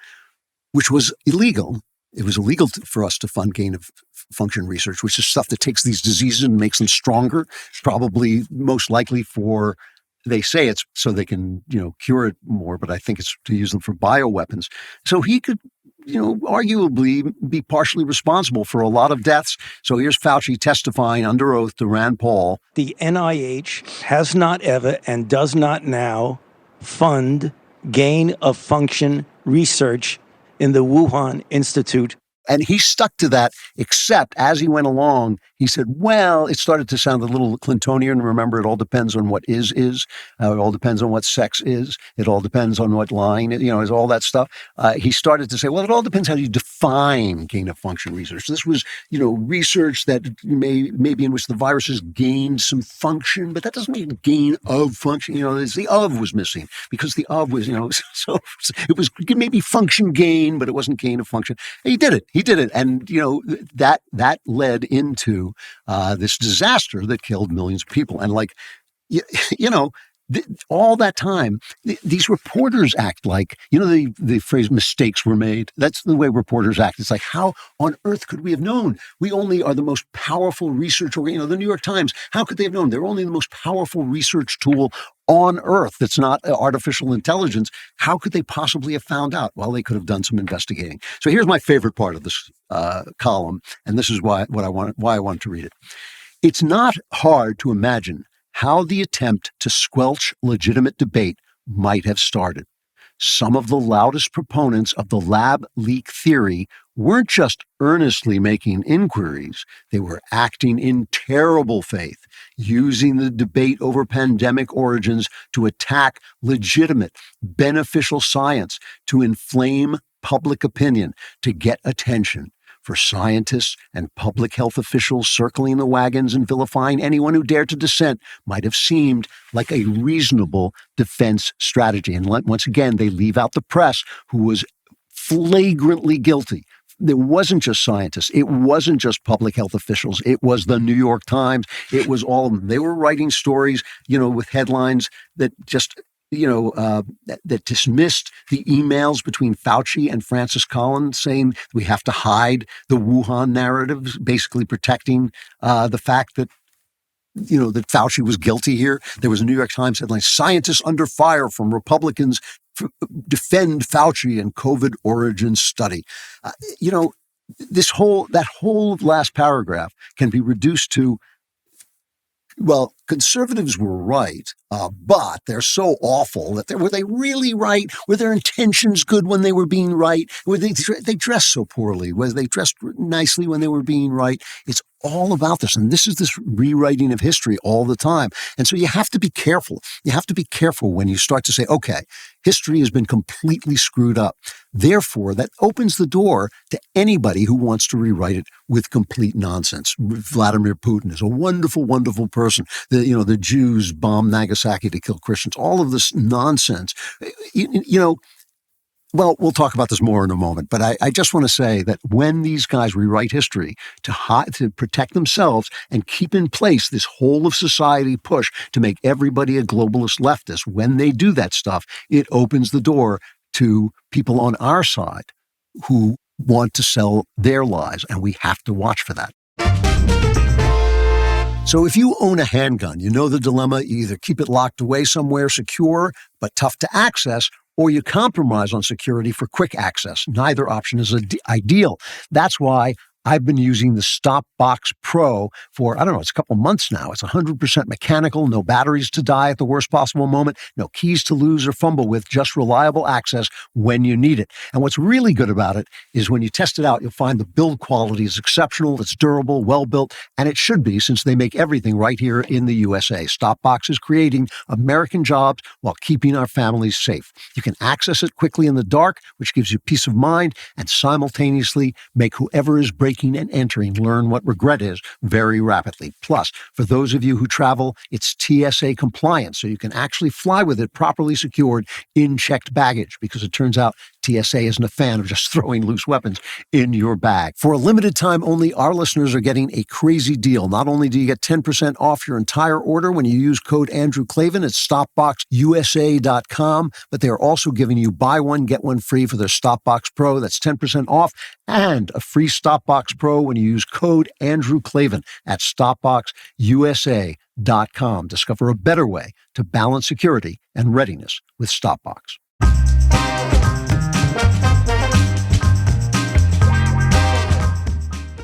which was illegal. It was illegal for us to fund gain-of-function research, which is stuff that takes these diseases and makes them stronger. Probably most likely they say it's so they can, cure it more, but I think it's to use them for bioweapons. So he could, arguably be partially responsible for a lot of deaths. So here's Fauci testifying under oath to Rand Paul. The NIH has not ever and does not now fund gain-of-function research in the Wuhan Institute. And he stuck to that, except as he went along, he said, well, it started to sound a little Clintonian. Remember, it all depends on what is. It all depends on what sex is. It all depends on what line, is all that stuff. He started to say, well, it all depends how you define gain-of-function research. This was, research that maybe in which the viruses gained some function, but that doesn't mean gain of function. The of was missing because the of was, so it was maybe function gain, but it wasn't gain of function. He did it. And, that led into this disaster that killed millions of people. And all that time, these reporters act like, the phrase mistakes were made. That's the way reporters act. It's like, how on earth could we have known? We only are the most powerful research, the New York Times, how could they have known? They're only the most powerful research tool on earth that's not artificial intelligence. How could they possibly have found out? Well, they could have done some investigating. So here's my favorite part of this column, and this is why I wanted to read it. It's not hard to imagine how the attempt to squelch legitimate debate might have started. Some of the loudest proponents of the lab leak theory weren't just earnestly making inquiries, they were acting in terrible faith, using the debate over pandemic origins to attack legitimate, beneficial science, to inflame public opinion, to get attention. For scientists and public health officials circling the wagons and vilifying anyone who dared to dissent might have seemed like a reasonable defense strategy. And once again, they leave out the press, who was flagrantly guilty. It wasn't just scientists. It wasn't just public health officials. It was the New York Times. It was all of them. They were writing stories, with headlines that just that dismissed the emails between Fauci and Francis Collins, saying we have to hide the Wuhan narrative, basically protecting the fact that that Fauci was guilty here. There was a New York Times headline, "Scientists under fire from Republicans defend Fauci and COVID origin study." That whole last paragraph can be reduced to, well, conservatives were right, but they're so awful that were they really right? Were their intentions good when they were being right? Were they dressed so poorly? Was they dressed nicely when they were being right? It's all about this. And this is this rewriting of history all the time. And so you have to be careful. You have to be careful when you start to say, okay, history has been completely screwed up. Therefore, that opens the door to anybody who wants to rewrite it with complete nonsense. Vladimir Putin is a wonderful, wonderful person. The Jews bombed Nagasaki to kill Christians. All of this nonsense. Well, we'll talk about this more in a moment, but I just want to say that when these guys rewrite history to protect themselves and keep in place this whole of society push to make everybody a globalist leftist, when they do that stuff, it opens the door to people on our side who want to sell their lies, and we have to watch for that. So if you own a handgun, you know the dilemma. You either keep it locked away somewhere secure but tough to access, or you compromise on security for quick access. Neither option is ideal. That's why I've been using the StopBox Pro for, it's a couple months now. It's 100% mechanical, no batteries to die at the worst possible moment, no keys to lose or fumble with, just reliable access when you need it. And what's really good about it is when you test it out, you'll find the build quality is exceptional, it's durable, well-built, and it should be since they make everything right here in the USA. StopBox is creating American jobs while keeping our families safe. You can access it quickly in the dark, which gives you peace of mind, and simultaneously make whoever is breaking and entering learn what regret is very rapidly. Plus, for those of you who travel, it's TSA compliant, so you can actually fly with it properly secured in checked baggage, because it turns out TSA isn't a fan of just throwing loose weapons in your bag. For a limited time only, our listeners are getting a crazy deal. Not only do you get 10% off your entire order when you use code Andrew Klavan at StopBoxUSA.com, but they're also giving you buy one, get one free for their StopBox Pro. That's 10% off, and a free StopBox Pro when you use code Andrew Klavan at StopBoxUSA.com. Discover a better way to balance security and readiness with StopBox.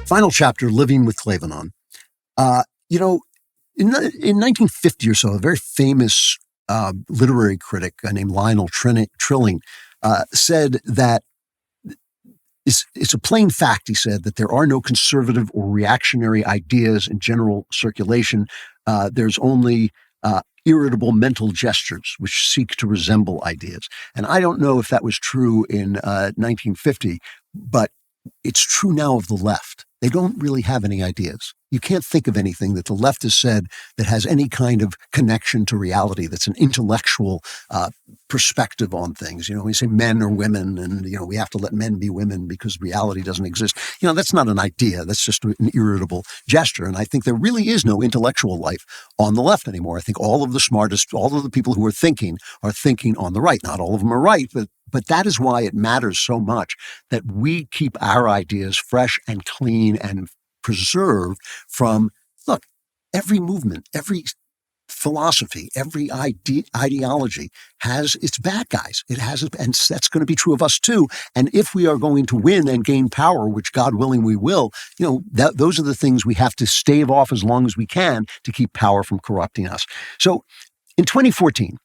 Final chapter, Living with Klavanon. In 1950 or so, a very famous literary critic named Lionel Trilling said that it's a plain fact, he said, that there are no conservative or reactionary ideas in general circulation. There's only irritable mental gestures which seek to resemble ideas. And I don't know if that was true in 1950, but it's true now of the left. They don't really have any ideas. You can't think of anything that the left has said that has any kind of connection to reality, that's an intellectual perspective on things. We say men are women and, we have to let men be women because reality doesn't exist. That's not an idea. That's just an irritable gesture. And I think there really is no intellectual life on the left anymore. I think all of the smartest, all of the people who are thinking on the right. Not all of them are right, but that is why it matters so much that we keep our ideas fresh and clean and preserved from, every movement, every philosophy, every ideology has its bad guys. It has, and that's going to be true of us too. And if we are going to win and gain power, which God willing we will, those are the things we have to stave off as long as we can to keep power from corrupting us. So in 2014,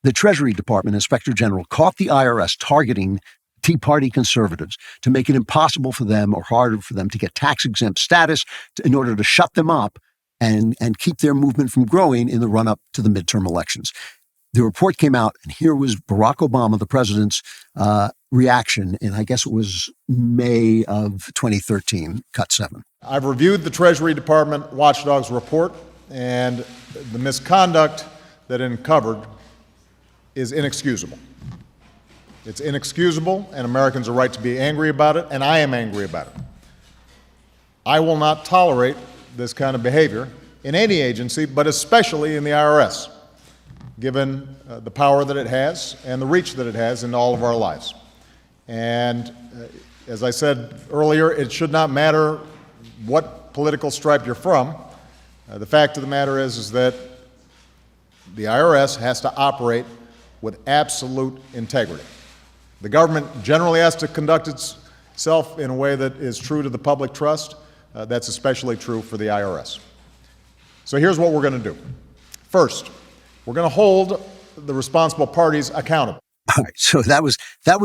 the Treasury Department Inspector General caught the IRS targeting Tea Party conservatives to make it impossible for them or harder for them to get tax-exempt status in order to shut them up and keep their movement from growing in the run-up to the midterm elections. The report came out, and here was Barack Obama, the president's reaction in, I guess it was May of 2013, cut 7. I've reviewed the Treasury Department Watchdog's report, and the misconduct that it uncovered is inexcusable. It's inexcusable, and Americans are right to be angry about it, and I am angry about it. I will not tolerate this kind of behavior in any agency, but especially in the IRS, given the power that it has and the reach that it has in all of our lives. And as I said earlier, it should not matter what political stripe you're from. The fact of the matter is that the IRS has to operate with absolute integrity. The government generally has to conduct itself in a way that is true to the public trust. That's especially true for the IRS. So here's what we're going to do. First, we're going to hold the responsible parties accountable. All right, so that was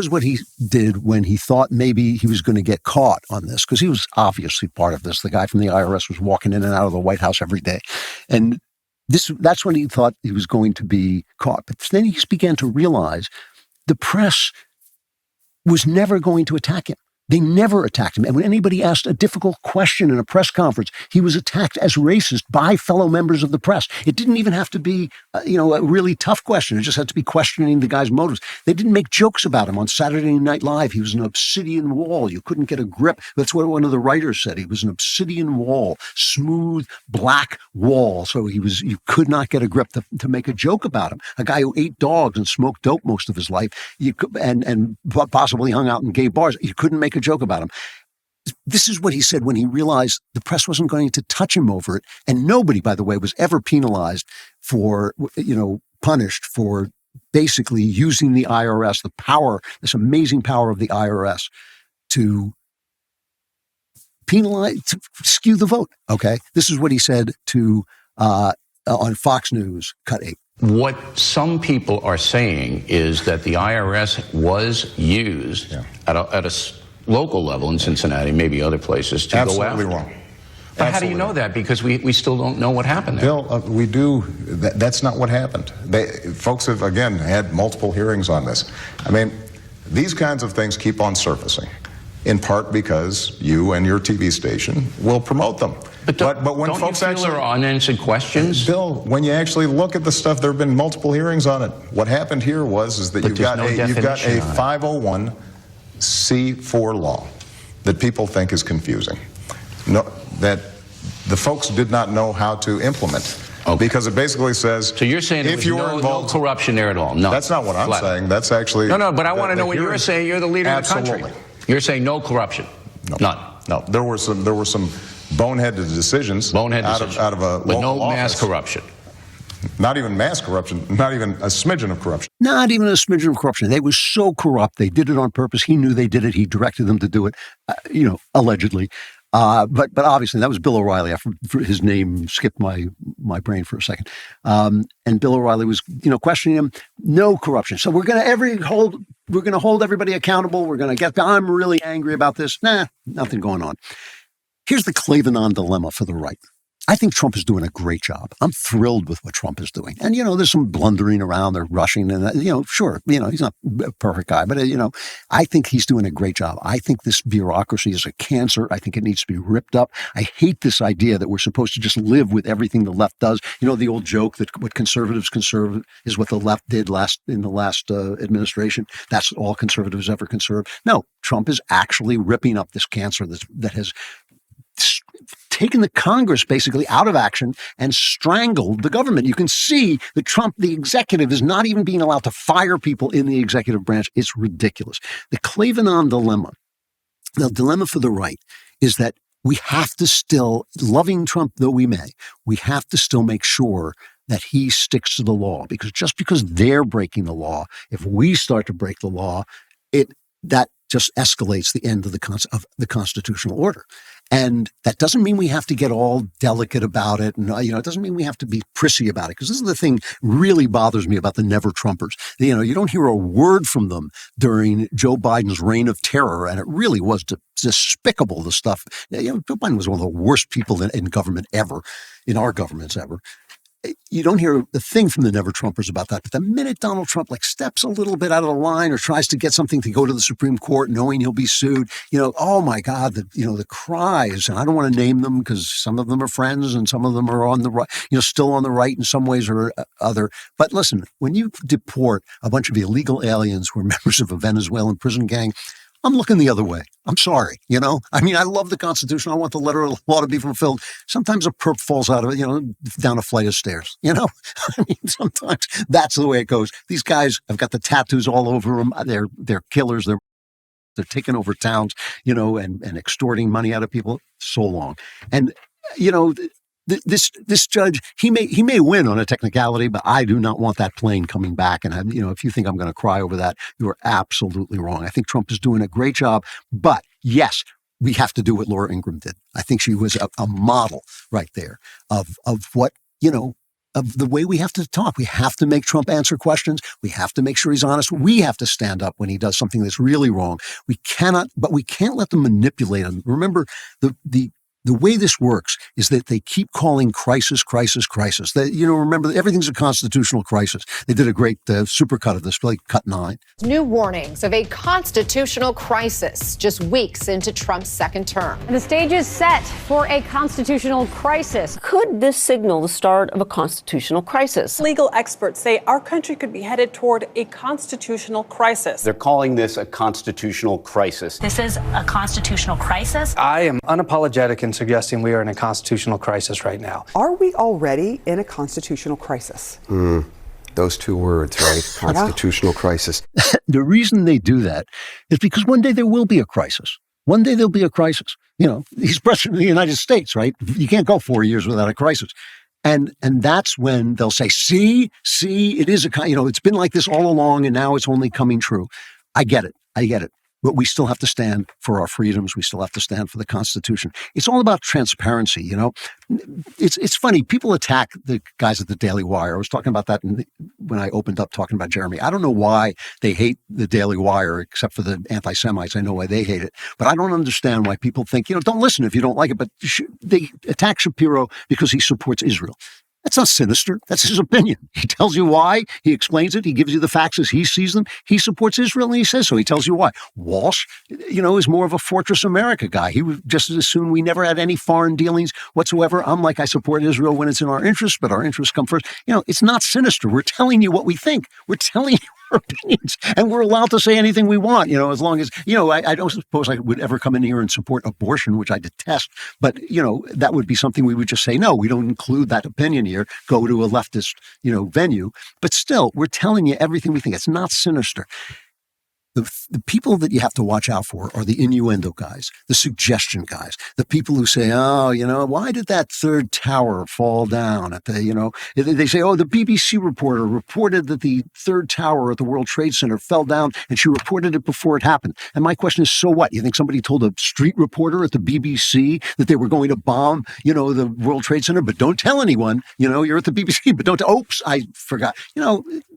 what he did when he thought maybe he was going to get caught on this, because he was obviously part of this. The guy from the IRS was walking in and out of the White House every day. And that's when he thought he was going to be caught. But then he began to realize the press was never going to attack him. They never attacked him. And when anybody asked a difficult question in a press conference, he was attacked as racist by fellow members of the press. It didn't even have to be, a really tough question. It just had to be questioning the guy's motives. They didn't make jokes about him on Saturday Night Live. He was an obsidian wall. You couldn't get a grip. That's what one of the writers said. He was an obsidian wall, smooth, black wall. So you could not get a grip to make a joke about him. A guy who ate dogs and smoked dope most of his life, and possibly hung out in gay bars. You couldn't make a joke about him. This is what he said when he realized the press wasn't going to touch him over it. And nobody, by the way, was ever penalized for, punished for basically using the IRS, the power, this amazing power of the IRS to penalize, to skew the vote. Okay. This is what he said on Fox News, Cut 8. What some people are saying is that the IRS was used at a local level in Cincinnati, maybe other places, to go after. Absolutely wrong. But how do you know that? Because we still don't know what happened there. Bill, we do. That's not what happened. Folks have, again, had multiple hearings on this. I mean, these kinds of things keep on surfacing, in part because you and your TV station will promote them. But when don't folks you feel actually there are unanswered questions? Bill, when you actually look at the stuff, there have been multiple hearings on it. What happened here is that you've got a 501c4 law that people think is confusing. That the folks did not know how to implement. Okay. Because it basically says, so you're saying if you were no corruption there at all? No, that's not what I'm saying. That's actually no. But I want to know what you're saying. You're the leader of the country. You're saying no corruption. No. None. No. There were some boneheaded decisions. Out of a but no local mass office. corruption. Not even mass corruption. Not even a smidgen of corruption. Not even a smidgen of corruption. They were so corrupt. They did it on purpose. He knew they did it. He directed them to do it, allegedly. But obviously that was Bill O'Reilly. His name skipped my brain for a second. And Bill O'Reilly was, questioning him. No corruption. So we're going to hold everybody accountable. We're going to I'm really angry about this. Nah, nothing going on. Here's the Klavanon dilemma for the right. I think Trump is doing a great job. I'm thrilled with what Trump is doing. And, there's some blundering around. They're rushing. And, sure, he's not a perfect guy. But, I think he's doing a great job. I think this bureaucracy is a cancer. I think it needs to be ripped up. I hate this idea that we're supposed to just live with everything the left does. The old joke that what conservatives conserve is what the left did in the last administration. That's all conservatives ever conserve. No, Trump is actually ripping up this cancer that has taken the Congress basically out of action and strangled the government. You can see that Trump, the executive, is not even being allowed to fire people in the executive branch. It's ridiculous. The Klavanon dilemma, the dilemma for the right, is that we have to still, loving Trump though we may, we have to still make sure that he sticks to the law. Because just because they're breaking the law, if we start to break the law, that just escalates the end of the constitutional order. And that doesn't mean we have to get all delicate about it. And, it doesn't mean we have to be prissy about it. Because this is the thing really bothers me about the Never Trumpers. You don't hear a word from them during Joe Biden's reign of terror. And it really was despicable, the stuff. Joe Biden was one of the worst people in government ever, in our governments ever. You don't hear a thing from the Never Trumpers about that. But the minute Donald Trump steps a little bit out of the line or tries to get something to go to the Supreme Court knowing he'll be sued, oh my God, the cries, and I don't want to name them because some of them are friends and some of them are on the right, still on the right in some ways or other. But listen, when you deport a bunch of illegal aliens who are members of a Venezuelan prison gang, I'm looking the other way. I'm sorry, I love the Constitution. I want the letter of the law to be fulfilled. Sometimes a perp falls out of it, down a flight of stairs, sometimes that's the way it goes. These guys have got the tattoos all over them. They're killers. They're taking over towns, and extorting money out of people so long. And, This judge, he may win on a technicality, but I do not want that plane coming back. And if you think I'm going to cry over that, you are absolutely wrong. I think Trump is doing a great job, but yes, we have to do what Laura Ingraham did. I think she was a model right there of what, of the way we have to talk. We have to make Trump answer questions. We have to make sure he's honest. We have to stand up when he does something that's really wrong. We can't let them manipulate him. Remember, the way this works is that they keep calling crisis. Remember, everything's a constitutional crisis. They did a great supercut of this, like cut 9. New warnings of a constitutional crisis just weeks into Trump's second term. The stage is set for a constitutional crisis. Could this signal the start of a constitutional crisis? Legal experts say our country could be headed toward a constitutional crisis. They're calling this a constitutional crisis. This is a constitutional crisis? I am unapologetic in suggesting we are in a constitutional crisis right now. Are we already in a constitutional crisis? Those two words, right? Constitutional crisis. The reason they do that is because one day there will be a crisis. One day there'll be a crisis. He's president of the United States, right? You can't go 4 years without a crisis. And that's when they'll say, see, it is it's been like this all along and now it's only coming true. I get it. But we still have to stand for our freedoms. We still have to stand for the Constitution. It's all about transparency, It's funny. People attack the guys at the Daily Wire. I was talking about that when I opened up talking about Jeremy. I don't know why they hate the Daily Wire, except for the anti-Semites. I know why they hate it. But I don't understand why people think, don't listen if you don't like it. But they attack Shapiro because he supports Israel. That's not sinister. That's his opinion. He tells you why. He explains it. He gives you the facts as he sees them. He supports Israel and he says so. He tells you why. Walsh, is more of a Fortress America guy. He would just as soon we never had any foreign dealings whatsoever. I'm like, I support Israel when it's in our interests, but our interests come first. It's not sinister. We're telling you what we think. We're telling you our opinions, and we're allowed to say anything we want, as long as, I don't suppose I would ever come in here and support abortion, which I detest, but, that would be something we would just say, no, we don't include that opinion here, go to a leftist, venue, but still, we're telling you everything we think. It's not sinister. The people that you have to watch out for are the innuendo guys, the suggestion guys, the people who say, why did that third tower fall down at the, they say, the BBC reporter reported that the third tower at the World Trade Center fell down and she reported it before it happened. And my question is, so what? You think somebody told a street reporter at the BBC that they were going to bomb, the World Trade Center, but don't tell anyone, you're at the BBC, but don't, oops, I forgot,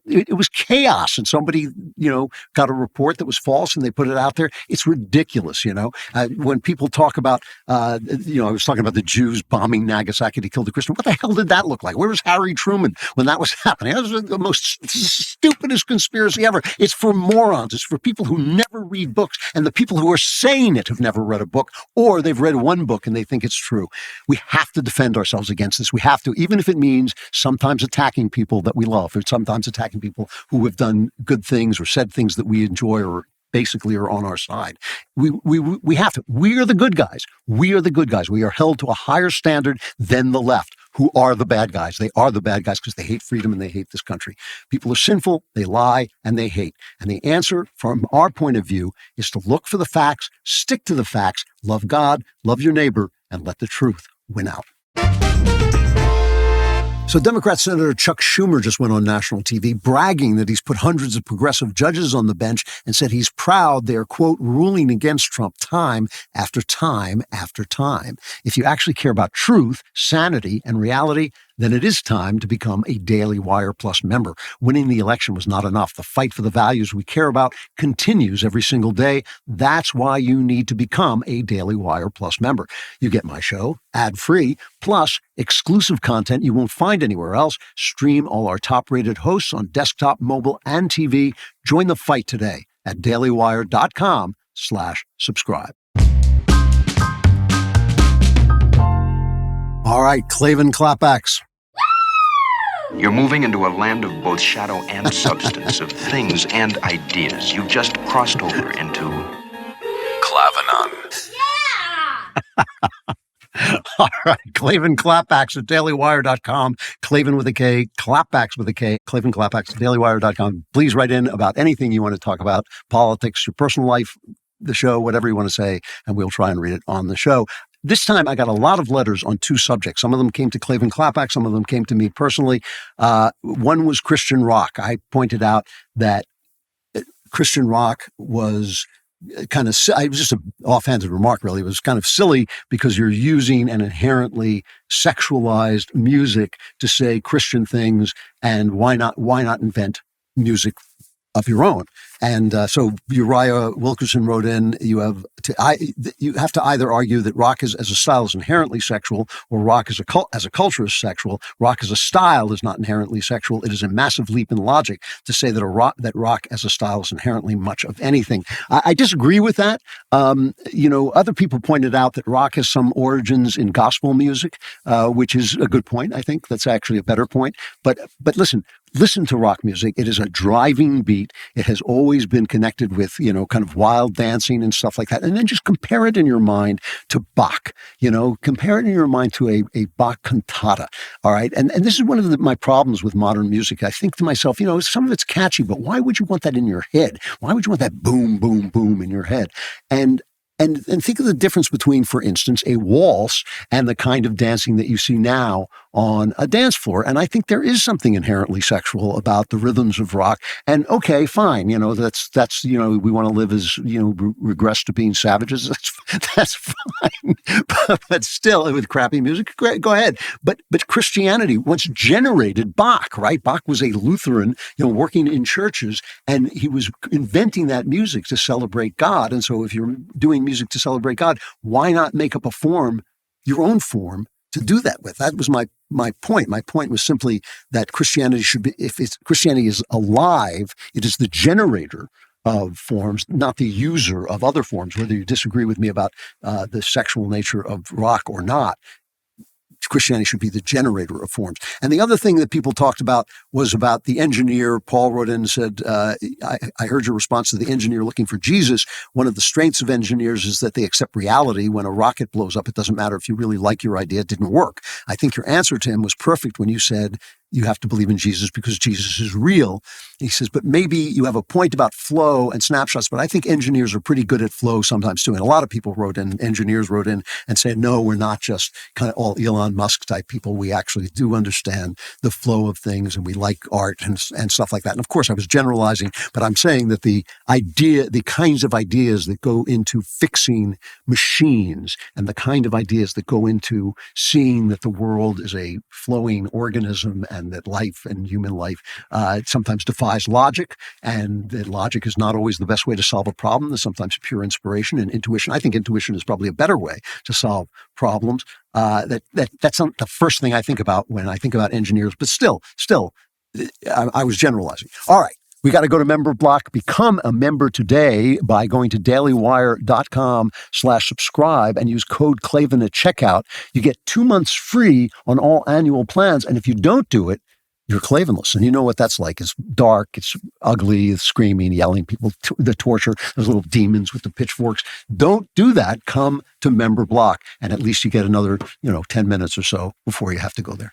it was chaos and somebody, got a report that was false and they put it out there. It's ridiculous, when people talk about, I was talking about the Jews bombing Nagasaki to kill the Christians. What the hell did that look like? Where was Harry Truman when that was happening? That was the most stupidest conspiracy ever. It's for morons. It's for people who never read books, and the people who are saying it have never read a book, or they've read one book and they think it's true. We have to defend ourselves against this. We have to, even if it means sometimes attacking people that we love, or sometimes attacking people who have done good things or said things that we enjoy or basically are on our side. We have to. We are the good guys. We are the good guys. We are held to a higher standard than the left, who are the bad guys. They are the bad guys because they hate freedom and they hate this country. People are sinful, they lie, and they hate. And the answer from our point of view is to look for the facts, stick to the facts, love God, love your neighbor, and let the truth win out. So Democrat Senator Chuck Schumer just went on national TV bragging that he's put hundreds of progressive judges on the bench and said he's proud they're, quote, ruling against Trump time after time after time. If you actually care about truth, sanity, and reality, then it is time to become a Daily Wire Plus member. Winning the election was not enough. The fight for the values we care about continues every single day. That's why you need to become a Daily Wire Plus member. You get my show ad-free, plus exclusive content you won't find anywhere else. Stream all our top-rated hosts on desktop, mobile, and TV. Join the fight today at dailywire.com/subscribe. All right, Klavan Klapbacks. You're moving into a land of both shadow and substance, of things and ideas. You just crossed over into Klavanon. All right, Klavan Klapbacks at dailywire.com. Klavan with a K, Klapbacks with a K. Klavan Klapbacks at dailywire.com. Please write in about anything you want to talk about, politics, your personal life, the show, whatever you want to say, and we'll try and read it on the show. this time I got a lot of letters on two subjects. Some of them came to Klavan Klapbacks. Some of them came to me personally. One was Christian rock. I pointed out that Christian rock was kind of, it was just an offhanded remark, really. It was kind of silly because you're using an inherently sexualized music to say Christian things, and why not invent music of your own? And so Uriah Wilkerson wrote in, you have to either argue that rock as a style is inherently sexual, or rock as a culture is sexual. Rock as a style is not inherently sexual. It is a massive leap in logic to say that rock as a style is inherently much of anything. I disagree with that. Other people pointed out that rock has some origins in gospel music, which is a good point. I think that's actually a better point. But listen to rock music. It is a driving beat. It has always been connected with, kind of wild dancing and stuff like that. And then just compare it in your mind to Bach, compare it in your mind to a Bach cantata. All right. And this is one of my problems with modern music. I think to myself, some of it's catchy, but why would you want that in your head? Why would you want that boom, boom, boom in your head? And think of the difference between, for instance, a waltz and the kind of dancing that you see now on a dance floor. And I think there is something inherently sexual about the rhythms of rock. And okay, fine, that's we want to live as, regress to being savages. That's fine. But still, with crappy music, great, go ahead. But Christianity once generated Bach, right? Bach was a Lutheran, working in churches, and he was inventing that music to celebrate God. And so if you're doing music to celebrate God, why not make up a form, your own form, to do that with? That was my point. My point was simply that Christianity should be, Christianity is alive, it is the generator of forms, not the user of other forms. Whether you disagree with me about the sexual nature of rock or not, Christianity should be the generator of forms. And the other thing that people talked about was about the engineer. Paul wrote in and said, I heard your response to the engineer looking for Jesus. One of the strengths of engineers is that they accept reality. When a rocket blows up, it doesn't matter if you really like your idea, it didn't work. I think your answer to him was perfect when you said, you have to believe in Jesus because Jesus is real. He says, but maybe you have a point about flow and snapshots, but I think engineers are pretty good at flow sometimes too. And a lot of people engineers wrote in and said, no, we're not just kind of all Elon Musk type people. We actually do understand the flow of things, and we like art and stuff like that. And of course I was generalizing, but I'm saying that the kinds of ideas that go into fixing machines and the kind of ideas that go into seeing that the world is a flowing organism and that life and human life sometimes defies logic, and that logic is not always the best way to solve a problem. There's sometimes pure inspiration and intuition. I think intuition is probably a better way to solve problems. That's not the first thing I think about when I think about engineers, but still, I was generalizing. All right. We got to go to Member Block. Become a member today by going to dailywire.com/subscribe and use code Klavan at checkout. You get 2 months free on all annual plans. And if you don't do it, you're Klavanless. And you know what that's like. It's dark, it's ugly, it's screaming, yelling, people, the torture, those little demons with the pitchforks. Don't do that. Come to Member Block. And at least you get another, 10 minutes or so before you have to go there.